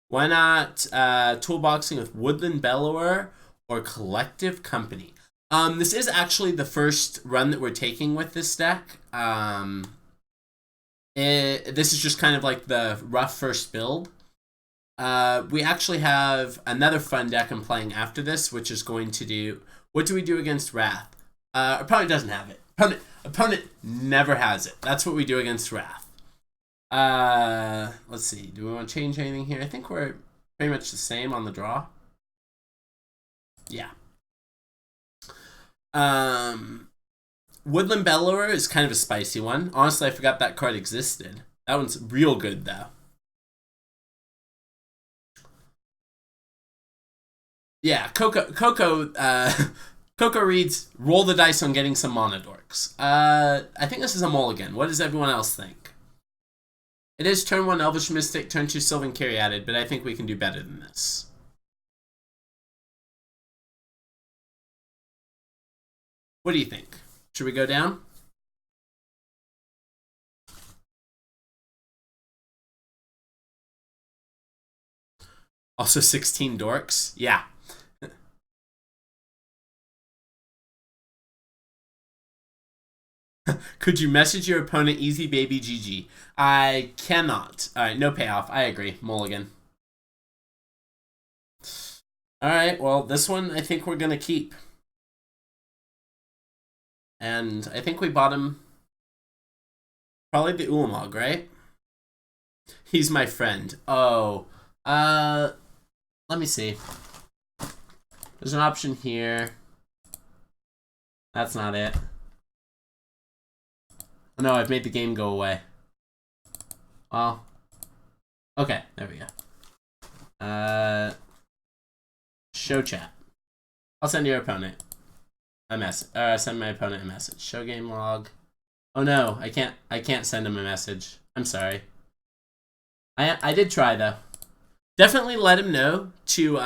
Why not toolboxing with Woodland Bellower or Collective Company? This is actually the first run that we're taking with this deck. This is just kind of like the rough first build. We actually have another fun deck I'm playing after this, which is going to do... What do we do against Wrath? Opponent doesn't have it. Opponent never has it. That's what we do against Wrath. Let's see. Do we want to change anything here? I think we're pretty much the same on the draw. Yeah. Woodland Bellower is kind of a spicy one. Honestly, I forgot that card existed. That one's real good, though. Yeah, Coco reads, roll the dice on getting some monodorks. I think this is a mulligan. What does everyone else think? It is turn 1 Elvish Mystic, turn 2 Sylvan Caryatid, but I think we can do better than this. What do you think? Should we go down? Also 16 dorks? Yeah. Could you message your opponent easy baby GG? I cannot. Alright, no payoff. I agree. Mulligan. Alright, well, this one I think we're gonna keep. And I think we bought him probably the Ulamog, right? He's my friend. Oh. Let me see. There's an option here. That's not it. Oh, no, I've made the game go away. Well. Okay, there we go. Show chat. I'll send your opponent a message. Send my opponent a message. Show game log. Oh no, I can't send him a message. I'm sorry. I did try though. Definitely let him know to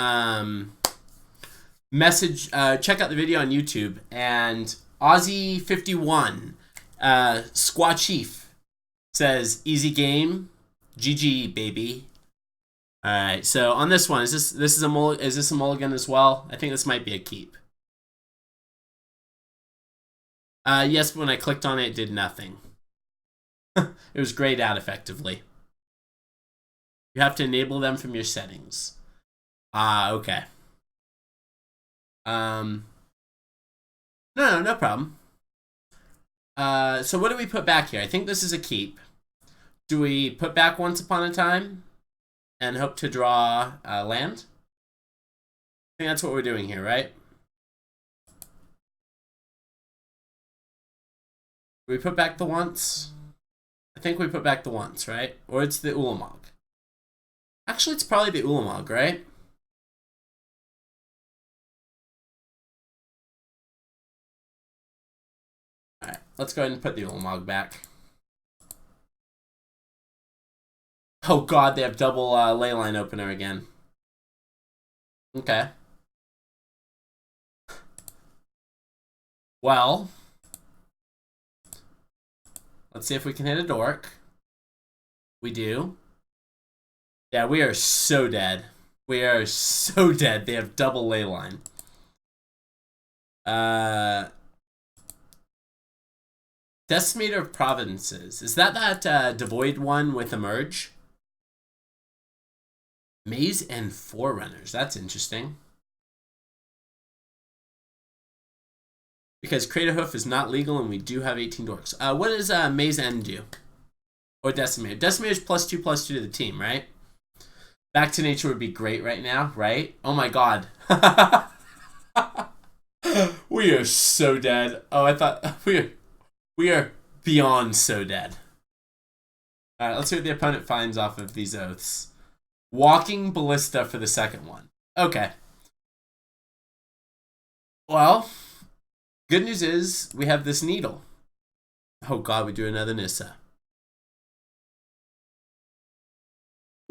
message check out the video on YouTube, and Aussie51 Squaw Chief says easy game, GG baby. All right, so on this one, is this a mulligan as well? I think this might be a keep. Yes, but when I clicked on it, it did nothing. It was grayed out effectively. You have to enable them from your settings. Okay. No problem. So what do we put back here? I think this is a keep. Do we put back Once Upon a Time and hope to draw land? I think that's what we're doing here, right? Do we put back the Once? I think we put back the Once, right? Or it's the Ulamog. Actually, it's probably the Ulamog, right? Alright, let's go ahead and put the Ulamog back. Oh god, they have double leyline opener again. Okay. Well, let's see if we can hit a dork. We do. Yeah, we are so dead. We are so dead. They have double leyline. Decimator of Provinces. Is that devoid one with Emerge? Maze and Forerunners. That's interesting. Because Crater Hoof is not legal and we do have 18 dorks. What does Maze End do? Or Decimator? Decimator is +2/+2 to the team, right? Back to Nature would be great right now, right? Oh my god. We are so dead. Oh, I thought we are beyond so dead. Alright, let's see what the opponent finds off of these oaths. Walking Ballista for the second one. Okay. Well, good news is we have this needle. Oh god, we do another Nissa.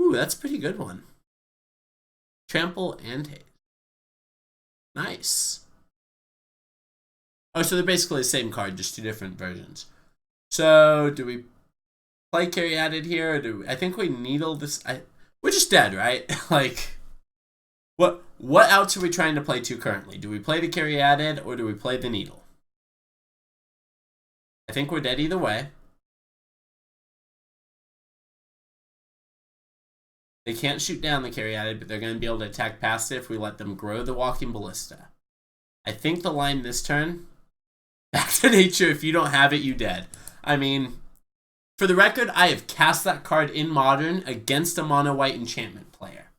Ooh, that's a pretty good one. Trample and Haze. Nice. Oh, so they're basically the same card, just two different versions. So, do we play Caryatid here, or do we, I think we needle this? We're just dead, right? Like, what outs are we trying to play to currently? Do we play the Caryatid, or do we play the needle? I think we're dead either way. They can't shoot down the Caryatid, but they're going to be able to attack past it if we let them grow the Walking Ballista. I think the line this turn, Back to Nature, if you don't have it, you dead. I mean, for the record, I have cast that card in Modern against a mono white enchantment player,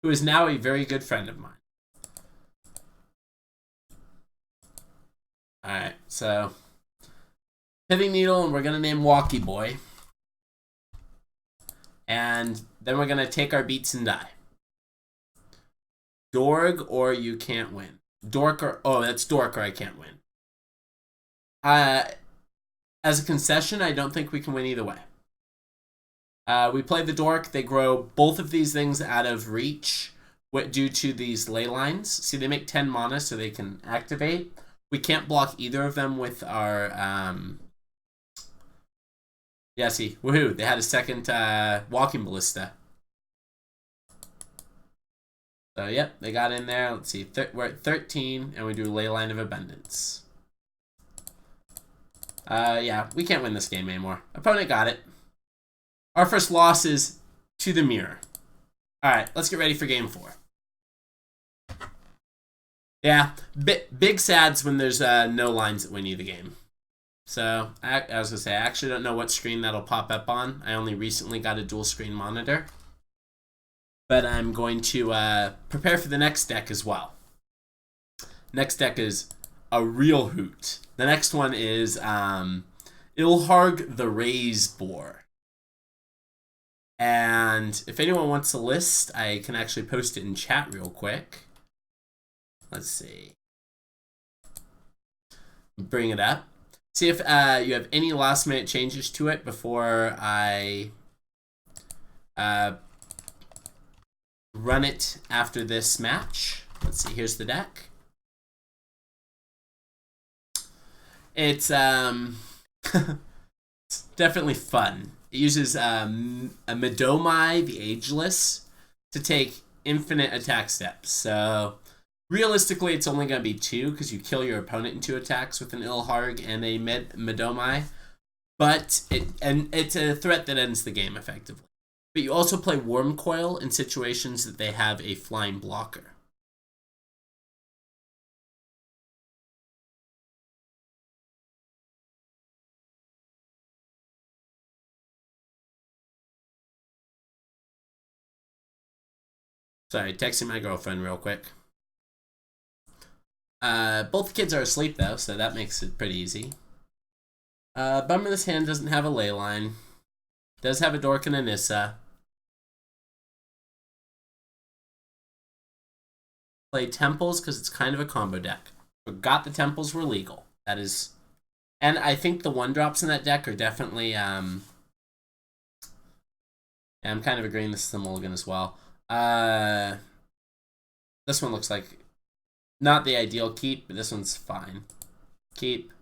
who is now a very good friend of mine. Alright, so Pithing Needle, and we're going to name Walkie Boy. And then we're going to take our beats and die. Dorg or you can't win. Dork or... Oh, that's Dork or I can't win. As a concession, I don't think we can win either way. We play the Dork. They grow both of these things out of reach due to these ley lines. See, they make 10 mana so they can activate. We can't block either of them with our... Yeah, see, woohoo, they had a second Walking Ballista. So, yep, they got in there. Let's see, we're at 13, and we do Leyline of Abundance. Yeah, we can't win this game anymore. Opponent got it. Our first loss is to the mirror. Alright, let's get ready for game 4. Yeah, big sads when there's no lines that win you the game. So, I was going to say, I actually don't know what screen that'll pop up on. I only recently got a dual screen monitor. But I'm going to prepare for the next deck as well. Next deck is a real hoot. The next one is Ilharg the Raise Boar. And if anyone wants a list, I can actually post it in chat real quick. Let's see. Bring it up. See if you have any last minute changes to it before I run it after this match. Let's see, here's the deck. It's it's definitely fun. It uses a Medomai, the Ageless, to take infinite attack steps. So realistically, it's only going to be 2 because you kill your opponent in 2 attacks with an Ilharg and a Medomai. But it's a threat that ends the game effectively. But you also play Worm Coil in situations that they have a flying blocker. Sorry, texting my girlfriend real quick. Both kids are asleep though, so that makes it pretty easy. Bummer this hand doesn't have a ley line. Does have a Dork and a Nissa. Play Temples because it's kind of a combo deck. Forgot the Temples were legal. That is... And I think the 1-drops in that deck are definitely... I'm kind of agreeing this is the mulligan as well. This one looks like... Not the ideal keep, but this one's fine. Keep.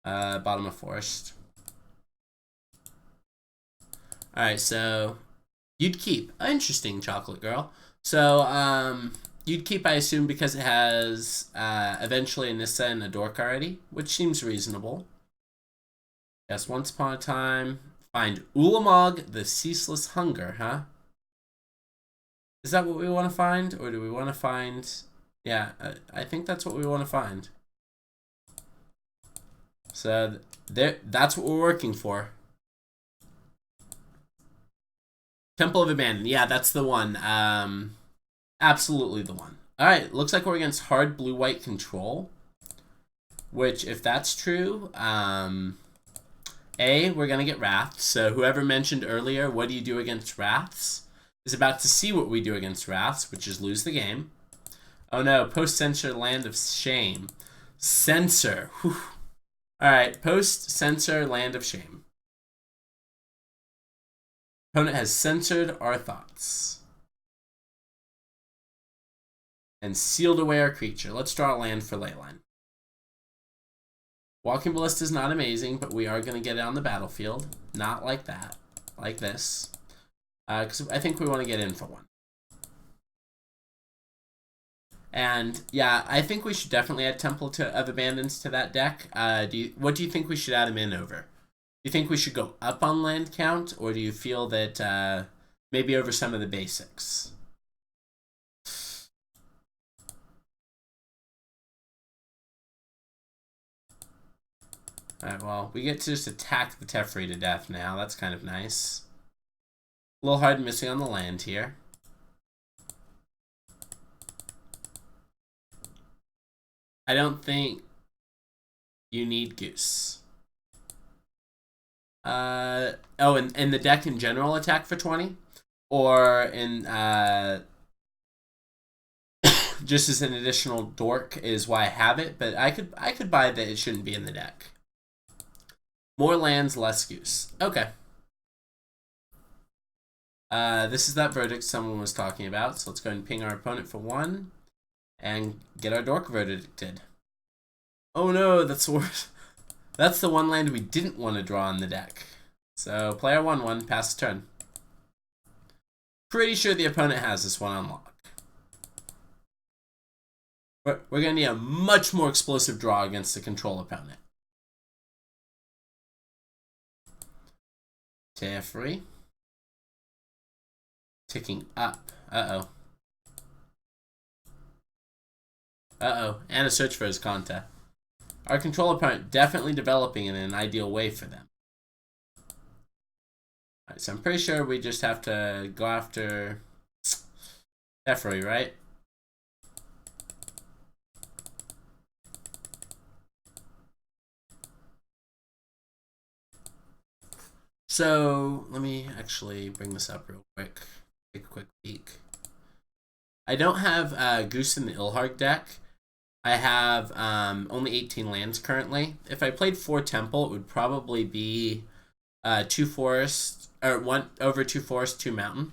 Bottom of Forest. Alright, so... You'd keep. Interesting, Chocolate Girl. So, you'd keep, I assume, because it has eventually a Nissa and a Dork already, which seems reasonable. Yes, once upon a time. Find Ulamog, the Ceaseless Hunger, huh? Is that what we want to find? Or do we want to find... Yeah, I think that's what we want to find. So, that's what we're working for. Temple of Abandon. Yeah, that's the one. Absolutely the one. Alright, looks like we're against hard blue-white control. Which, if that's true, we're going to get Wrath. So whoever mentioned earlier, what do you do against Wraths, is about to see what we do against Wraths, which is lose the game. Oh no, post-censor Land of Shame. Censor. Alright, post-censor Land of Shame. Opponent has censored our thoughts. And sealed away our creature. Let's draw a land for Leyline. Walking Ballista is not amazing, but we are going to get it on the battlefield. Not like that. Like this. Because I think we want to get in for one. And, yeah, I think we should definitely add Temple of Abandons to that deck. What do you think we should add him in over? Do you think we should go up on land count, or do you feel that maybe over some of the basics? Alright, well, we get to just attack the Teferi to death now. That's kind of nice. A little hard missing on the land here. I don't think you need Goose. Oh, and the deck in general attack for 20? Or in, just as an additional dork is why I have it, but I could buy that it shouldn't be in the deck. More lands, less Goose. Okay. This is that verdict someone was talking about, so let's go and ping our opponent for 1 and get our dork verdicted. Oh no, that's worse. That's the one land we didn't want to draw in the deck. So, player 1/1, pass the turn. Pretty sure the opponent has this one on lock. We're going to need a much more explosive draw against the control opponent. Teferi. Ticking up. Uh-oh. And a search for his Conta. Our control opponent definitely developing in an ideal way for them. Alright, so I'm pretty sure we just have to go after Teferi, right? So, let me actually bring this up real quick. Take a quick peek. I don't have Goose in the Ilharg deck. I have only 18 lands currently. If I played 4 Temple, it would probably be 2 Forest, or 1 over 2 Forest, 2 Mountain.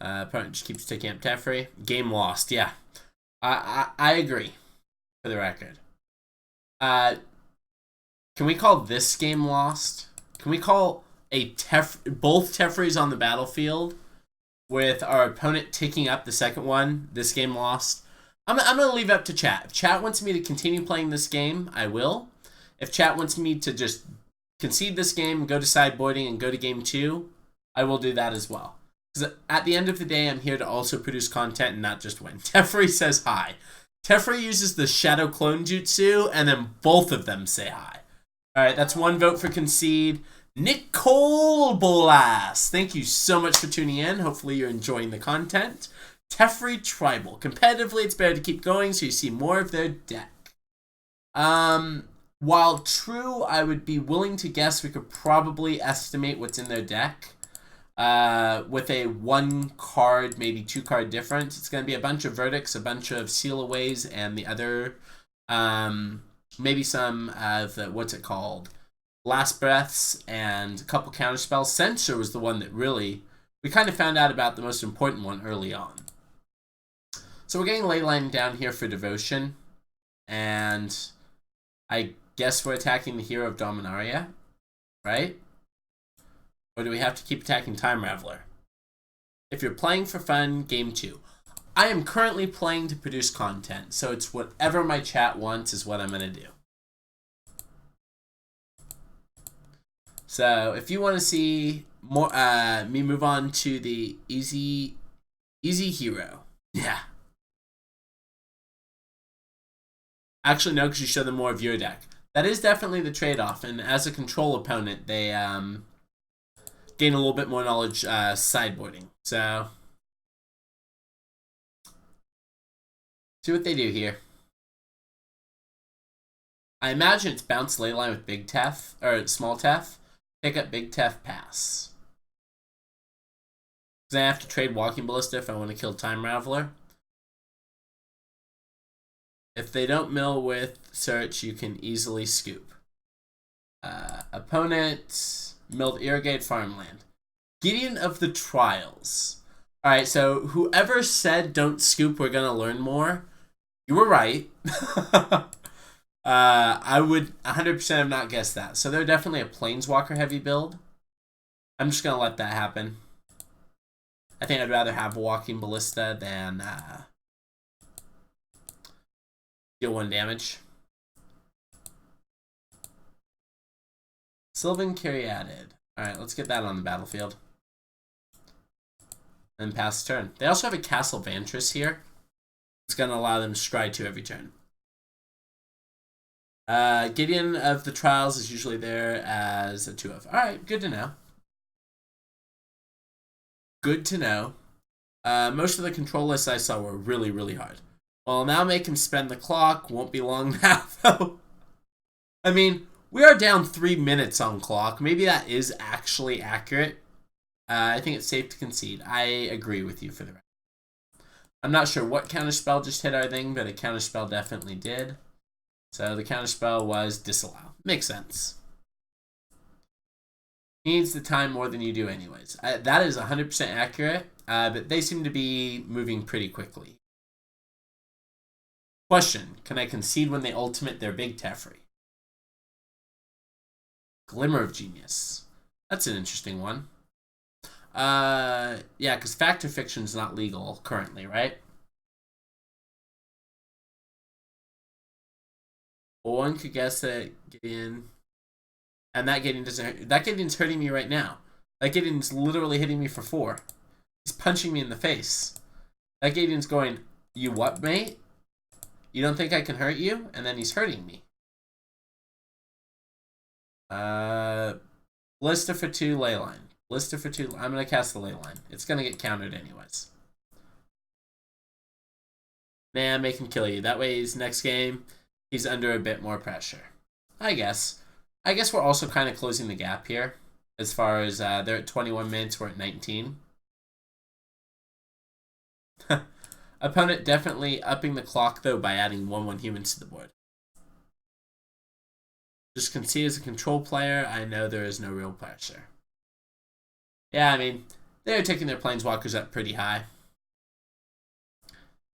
Opponent just keeps taking up Teferi. Game lost, yeah. I agree, for the record. Can we call this game lost? Can we call both Teferis on the battlefield with our opponent ticking up the second one, this game lost? I'm going to leave it up to chat. If chat wants me to continue playing this game, I will. If chat wants me to just concede this game, go to sideboarding, and go to game 2, I will do that as well. Because at the end of the day, I'm here to also produce content and not just win. Teferi says hi. Teferi uses the Shadow Clone Jutsu, and then both of them say hi. Alright, that's 1 vote for concede. Nicole Bolas, thank you so much for tuning in. Hopefully you're enjoying the content. Teferi Tribal. Competitively, it's better to keep going so you see more of their deck. While true, I would be willing to guess we could probably estimate what's in their deck. With a 1 card, maybe 2 card difference. It's going to be a bunch of Verdicts, a bunch of Seal-Aways, and the other, maybe some of the, what's it called? Last Breaths, and a couple counterspells. Censor was the one that really, we kind of found out about the most important one early on. So we're getting Leyline down here for Devotion, and I guess we're attacking the Hero of Dominaria, right? Or do we have to keep attacking Time Raveler? If you're playing for fun, game 2. I am currently playing to produce content, so it's whatever my chat wants is what I'm going to do. So if you want to see more, me move on to the easy hero. Yeah. Actually, no, because you show them more of your deck. That is definitely the trade-off, and as a control opponent, they gain a little bit more knowledge sideboarding. So, see what they do here. I imagine it's bounce Leyline with Big Tef, or Small Tef. Pick up Big Tef, pass. Because I have to trade Walking Ballista if I want to kill Time Raveler. If they don't mill with Search, you can easily scoop. Opponent milled Irrigate Farmland. Gideon of the Trials. Alright, so whoever said don't scoop, we're going to learn more. You were right. I would 100% have not guessed that. So they're definitely a Planeswalker heavy build. I'm just going to let that happen. I think I'd rather have a Walking Ballista than deal 1 damage. Sylvan Caryatid. Alright, let's get that on the battlefield. And pass the turn. They also have a Castle Vantress here. It's going to allow them to scry 2 every turn. Gideon of the Trials is usually there as a 2 of. Alright, good to know. Good to know. Most of the control lists I saw were really, really hard. Well, now make him spend the clock. Won't be long now, though. I mean, we are down 3 minutes on clock. Maybe that is actually accurate. I think it's safe to concede. I agree with you for the record. I'm not sure what counterspell just hit our thing, but a counterspell definitely did. So the counterspell was disallow. Makes sense. He needs the time more than you do anyways. That is 100% accurate, but they seem to be moving pretty quickly. Question, can I concede when they ultimate their big Teferi? Glimmer of Genius. That's an interesting one. Yeah, because Fact or Fiction is not legal currently, right? Well, one could guess that Gideon, and that Gideon doesn't. That Gideon's hurting me right now. That Gideon's literally hitting me for 4. He's punching me in the face. That Gideon's going, "You what, mate? You don't think I can hurt you?" And then he's hurting me. Ballista for 2, Leyline. Ballista for 2. I'm gonna cast the Leyline. It's gonna get countered anyways. Nah, make him kill you. That way, his next game, he's under a bit more pressure. I guess. I guess we're also kind of closing the gap here. As far as they're at 21 minutes, we're at 19. Opponent definitely upping the clock, though, by adding 1/1 humans to the board. Just can see as a control player, I know there is no real pressure. Yeah, I mean, they're taking their planeswalkers up pretty high.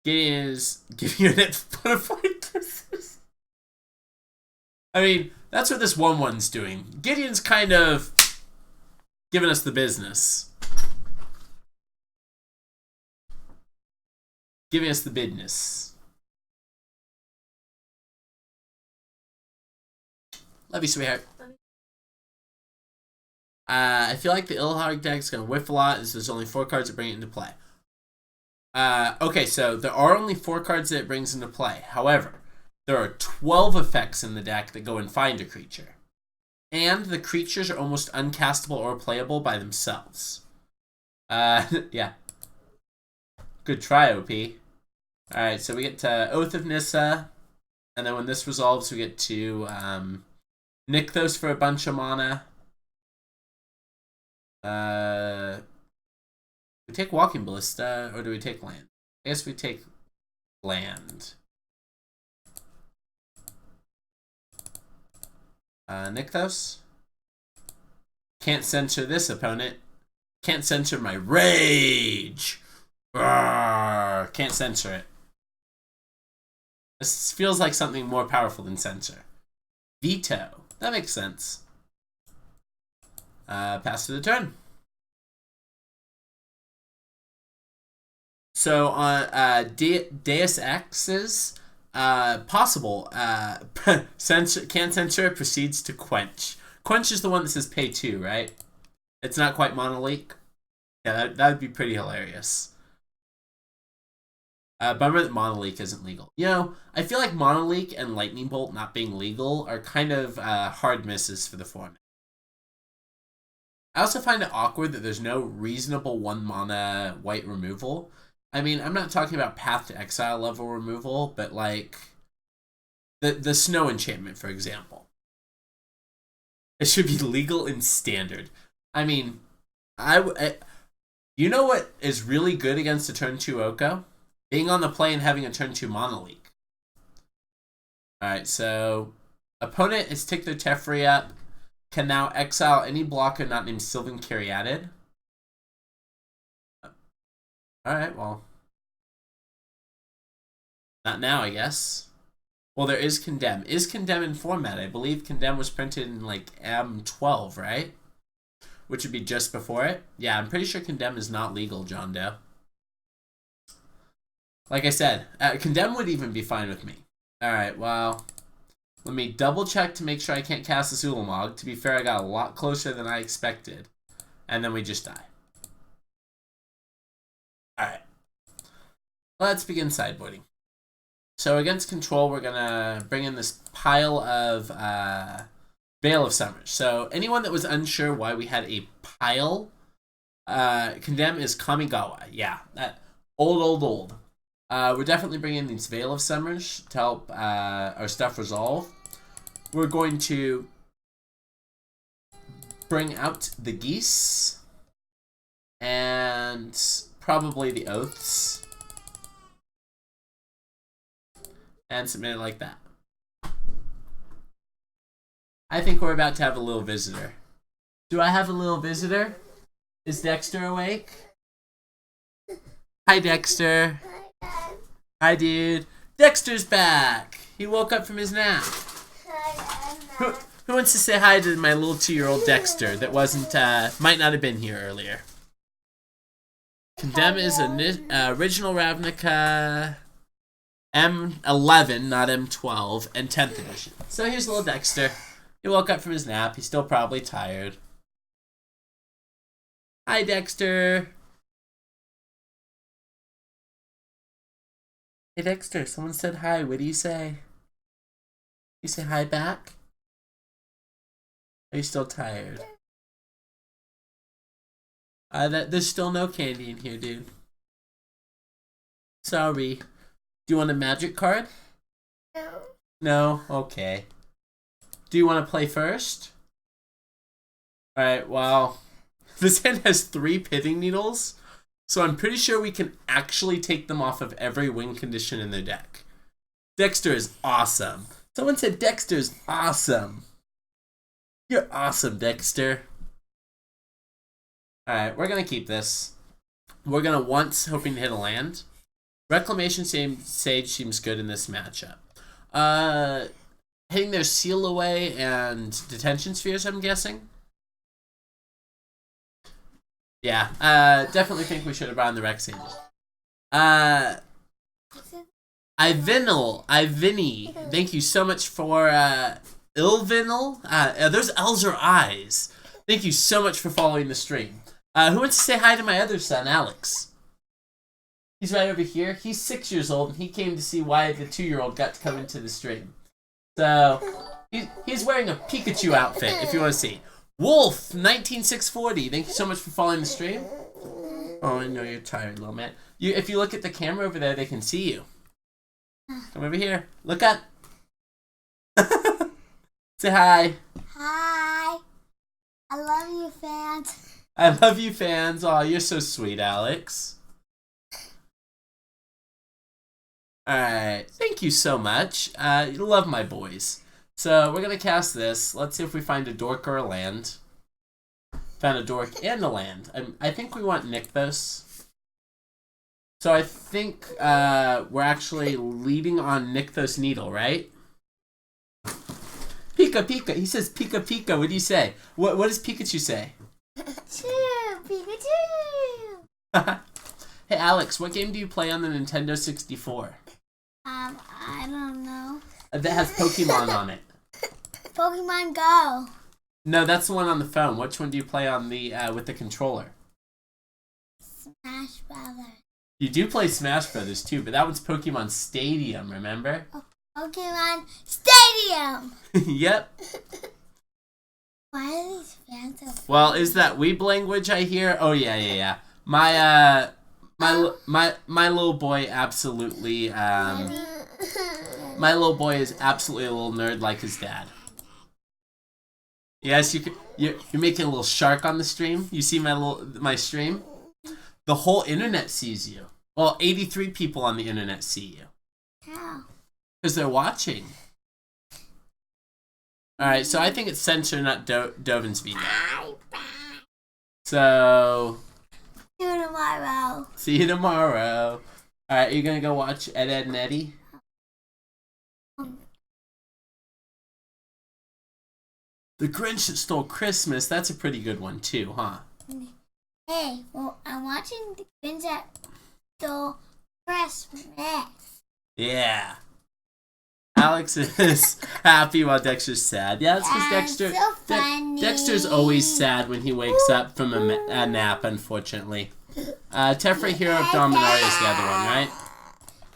Gideon is giving you an fortresses. I mean, that's what this 1/1's doing. Gideon's kind of giving us the business. Giving us the business. Love you, sweetheart. I feel like the Ilharg deck is going to whiff a lot as there's only 4 cards that bring it into play. Okay, so there are only 4 cards that it brings into play. However, there are 12 effects in the deck that go and find a creature. And the creatures are almost uncastable or playable by themselves. Yeah. Good try, OP. Alright, so we get to Oath of Nissa. And then when this resolves, we get to Nykthos for a bunch of mana. We take Walking Ballista, or do we take land? I guess we take land. Nykthos. Can't censor this, opponent. Can't censor my rage. Arrgh. Can't censor it. This feels like something more powerful than censor. Veto. That makes sense. Pass to the turn. So on Deus Ex's possible censor, can't censor, proceeds to quench. Quench is the one that says pay 2, right? It's not quite Monolink. Yeah, that would be pretty hilarious. Bummer that Monolink isn't legal. You know, I feel like Monolink and Lightning Bolt not being legal are kind of hard misses for the format. I also find it awkward that there's no reasonable 1 mana white removal. I mean, I'm not talking about Path to Exile level removal, but like the Snow Enchantment, for example. It should be legal in Standard. I mean, you know what is really good against a turn 2 Oko? Being on the play and having a turn 2 Monolink. Alright, so opponent has ticked their Teferi up. Can now exile any blocker not named Sylvan Caryatid. Alright, well. Not now, I guess. Well, there is Condemn. Is Condemn in format? I believe Condemn was printed in, like, M12, right? Which would be just before it. Yeah, I'm pretty sure Condemn is not legal, John Doe. Like I said, Condemn would even be fine with me. Alright, well, let me double check to make sure I can't cast this Ulamog. To be fair, I got a lot closer than I expected. And then we just die. Alright. Let's begin sideboarding. So against control, we're going to bring in this pile of Veil of Summers. So anyone that was unsure why we had a pile, Condemn is Kamigawa. Yeah, that old. We're definitely bringing these Veil of Summers to help our stuff resolve. We're going to bring out the Geese and probably the Oaths and submit it like that. I think we're about to have a little visitor. Do I have a little visitor? Is Dexter awake? Hi, Dexter. Hi, dude. Dexter's back. He woke up from his nap. Who wants to say hi to my little 2-year-old Dexter that might not have been here earlier? Condemn is an original Ravnica. M11, not M12, and 10th edition. So here's little Dexter. He woke up from his nap. He's still probably tired. Hi, Dexter. Hey, Dexter, someone said hi. What do you say? You say hi back? Are you still tired? There's still no candy in here, dude. Sorry. Do you want a magic card? No. No? Okay. Do you want to play first? Alright, well, this hand has 3 pithing needles, so I'm pretty sure we can actually take them off of every win condition in their deck. Dexter is awesome. Someone said Dexter's awesome. You're awesome, Dexter. Alright, we're going to keep this. We're going to once, hoping to hit a land. Reclamation Sage seems good in this matchup. Hitting their Seal Away and Detention Spheres, I'm guessing. Yeah, definitely think we should have brought in the Rex Sages. Ivini, thank you so much for, Ilvinal. Those L's are I's. Thank you so much for following the stream. Who wants to say hi to my other son, Alex? He's right over here. He's 6 years old, and he came to see why the 2-year-old got to come into the stream. So, he's wearing a Pikachu outfit, if you want to see. Wolf, 19640, thank you so much for following the stream. Oh, I know you're tired, little man. If you look at the camera over there, they can see you. Come over here. Look up. Say hi. Hi. I love you, fans. I love you, fans. Aw, you're so sweet, Alex. Alright, thank you so much. You love my boys. So, we're going to cast this. Let's see if we find a dork or a land. Found a dork and a land. I think we want Nykthos. So, I think we're actually leading on Nykthos Needle, right? Pika Pika. He says Pika Pika. What do you say? What does Pikachu say? Pikachu. Hey, Alex, what game do you play on the Nintendo 64? I don't know. That has Pokemon on it. Pokemon Go. No, that's the one on the phone. Which one do you play on the with the controller? Smash Brothers. You do play Smash Brothers too, but that one's Pokemon Stadium, remember? Pokemon Stadium. Yep. Why are these fans so funny? Well, is that weeb language I hear? Oh yeah. My little boy absolutely my little boy is absolutely a little nerd like his dad. Yes, you're making a little shark on the stream. You see my stream? The whole internet sees you. Well, 83 people on the internet see you. How? Because they're watching. Alright, so I think it's Censor, not Dovin's video. So... See you tomorrow. See you tomorrow. Alright, are you going to go watch Ed, Edd and Eddy? The Grinch That Stole Christmas. That's a pretty good one too, huh? Hey, well, I'm watching The Grinch That Stole Christmas. Yeah. Alex is happy while Dexter's sad. Yeah, that's because Dexter. So funny. Dexter's always sad when he wakes up from a nap, unfortunately. Tefra Hero of Dominaria is the other one, right?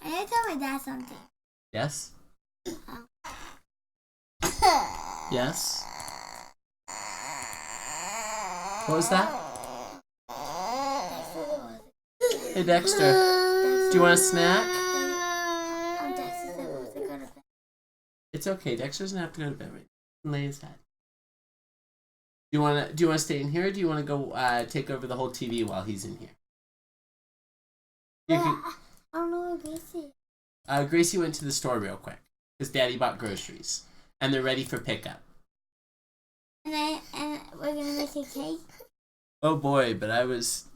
I need to tell my dad something. Yes? Yes? What was that? Hey, Dexter. Do you want a snack? It's okay. Dexter doesn't have to go to bed right now. Lay his head. Do you want to stay in here, or do you want to go take over the whole TV while he's in here? I don't know where Gracie is. Gracie went to the store real quick because Daddy bought groceries, and they're ready for pickup. And we're gonna make a cake. Oh boy, but I was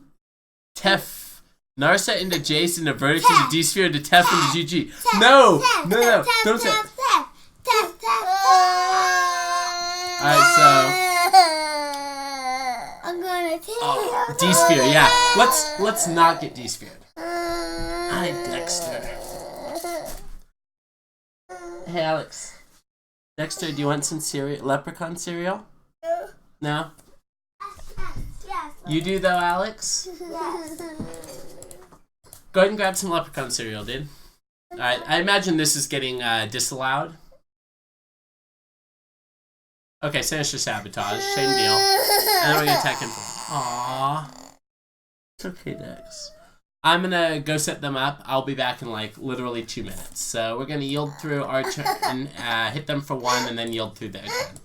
Tef Narsa into Jason to Vertex into D-Sphere to Tef into GG. No, don't say. Alright, so I'm gonna take D-Sphere, yeah. Let's not get D-Sphered. Hi, Dexter. Hey, Alex. Dexter, do you want some cereal? Leprechaun cereal? No? Yes. You do, though, Alex? Yes. Go ahead and grab some leprechaun cereal, dude. Alright, I imagine this is getting disallowed. Okay, sinister sabotage. Same deal. And then we're gonna attack him. Aww. It's okay, Dex. I'm gonna go set them up. I'll be back in like literally 2 minutes. So we're gonna yield through our turn and hit them for 1 and then yield through their turn.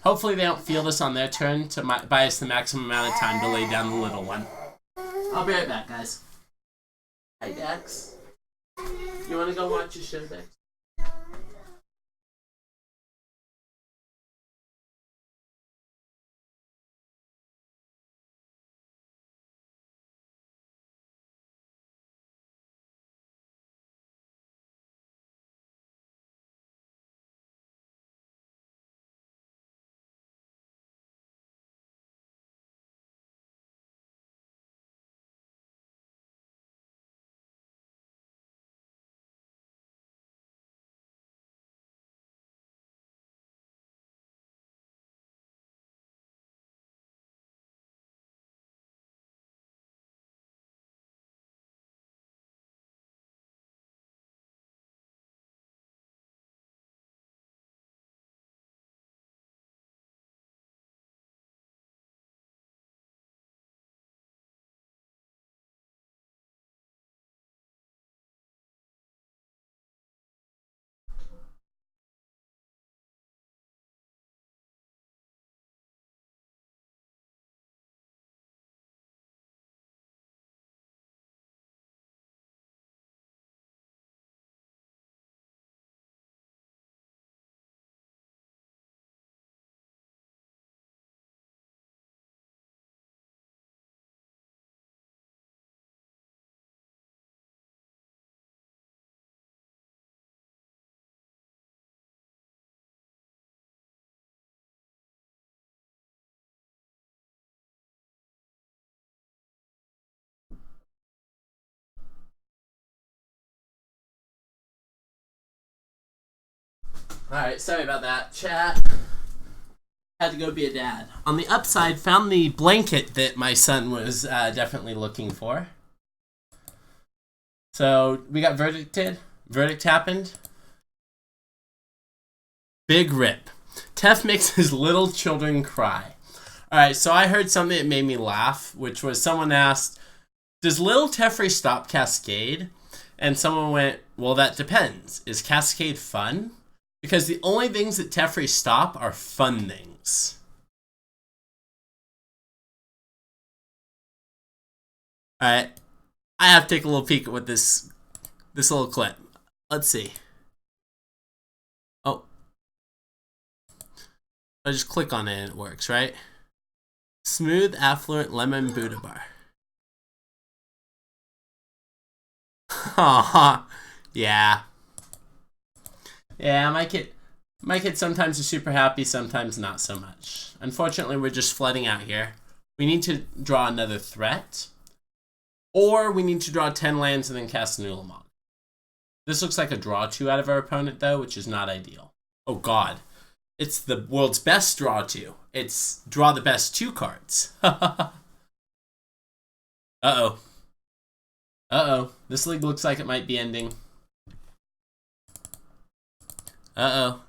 Hopefully they don't feel this on their turn to buy us the maximum amount of time to lay down the little one. I'll be right back, guys. Hi, Dex. You wanna go watch your show, Dex? Alright, sorry about that, chat. Had to go be a dad. On the upside, found the blanket that my son was definitely looking for. So, we got verdicted. Verdict happened. Big rip. Tef makes his little children cry. Alright, so I heard something that made me laugh, which was someone asked, does little Teferi stop Cascade? And someone went, well, that depends. Is Cascade fun? Because the only things that Teferi stop are fun things. Alright. I have to take a little peek at what this little clip. Let's see. Oh. I just click on it and it works, right? Smooth, affluent, lemon Buddha bar. Haha. Yeah. Yeah, my kid sometimes is super happy, sometimes not so much. Unfortunately, we're just flooding out here. We need to draw another threat. Or we need to draw 10 lands and then cast an Ulamog. This looks like a draw 2 out of our opponent, though, which is not ideal. Oh, God. It's the world's best draw 2. It's draw the best 2 cards. Uh-oh. Uh-oh. This league looks like it might be ending. Uh-oh.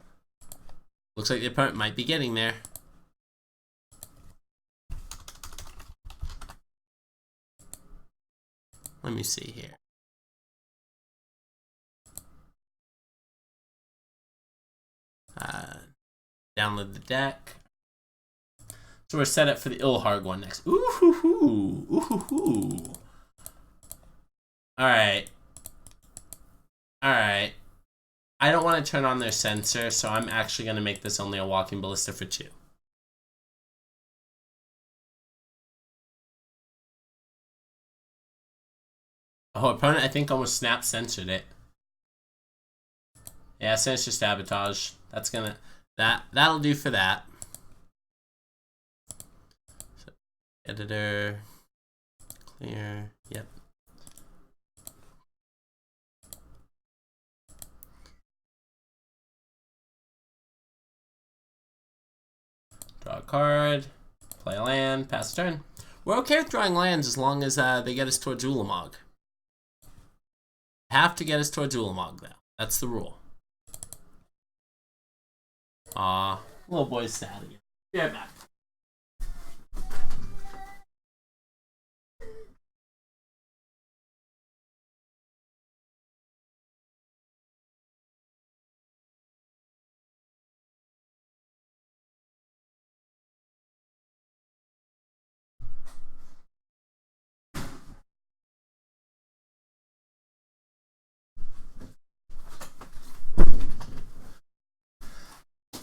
Looks like the opponent might be getting there. Let me see here. Download the deck. So we're set up for the Ilharg one next. Ooh-hoo-hoo. Ooh-hoo-hoo. Alright. Alright. I don't want to turn on their sensor, so I'm actually going to make this only a walking ballista for 2. Oh, opponent, I think almost snap censored it. Yeah, sinister sabotage. That's gonna that'll do for that. So, editor, clear. Yep. card, play a land, pass turn. We're okay with drawing lands as long as they get us towards Ulamog. Have to get us towards Ulamog, though. That's the rule. Aw, little boy's sad again. Be right back.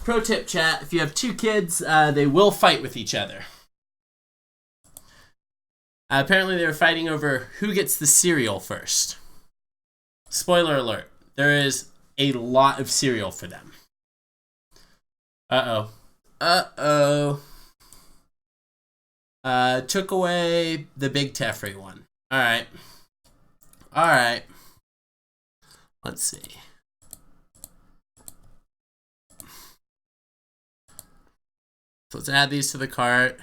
Pro tip, chat, if you have two kids, they will fight with each other. Apparently they were fighting over who gets the cereal first. Spoiler alert, there is a lot of cereal for them. Uh-oh. Took away the big Teferi one. Alright. Alright. Let's see. So let's add these to the cart.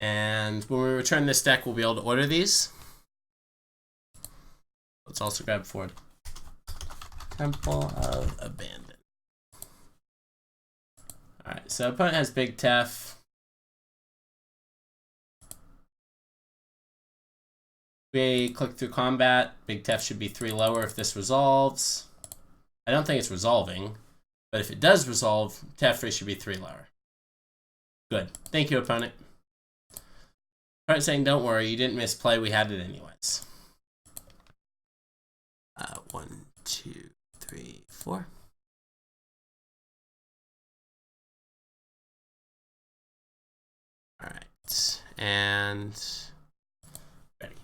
And when we return this deck, we'll be able to order these. Let's also grab Ford. Temple of Abandon. Alright, so opponent has Big Tef. We click through combat. Big Tef should be 3 lower if this resolves. I don't think it's resolving. But if it does resolve, Teferi should be 3 lower. Good. Thank you, opponent. Opponent saying, don't worry, you didn't misplay, we had it anyways. 1, 2, 3, 4. Alright, and ready.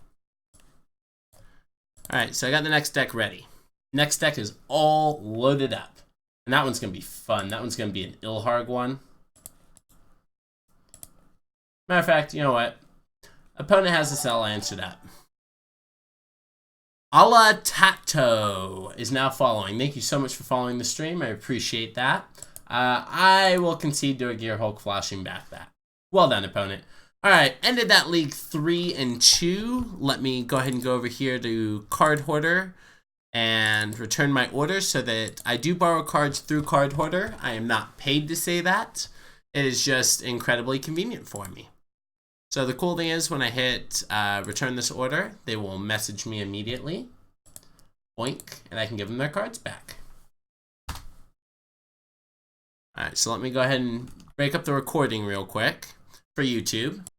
Alright, so I got the next deck ready. Next deck is all loaded up. And that one's going to be fun. That one's going to be an Ilharg one. Matter of fact, you know what? Opponent has this, I'll answer that. Ala Tato is now following. Thank you so much for following the stream. I appreciate that. I will concede to a Gear Hulk flashing back that. Well done, opponent. Alright, ended that league 3-2. Let me go ahead and go over here to Card Hoarder and return my order so that I do borrow cards through Card Hoarder. I am not paid to say that. It is just incredibly convenient for me. So the cool thing is when I hit return this order, they will message me immediately. Boink, and I can give them their cards back. Alright, so let me go ahead and break up the recording real quick for YouTube.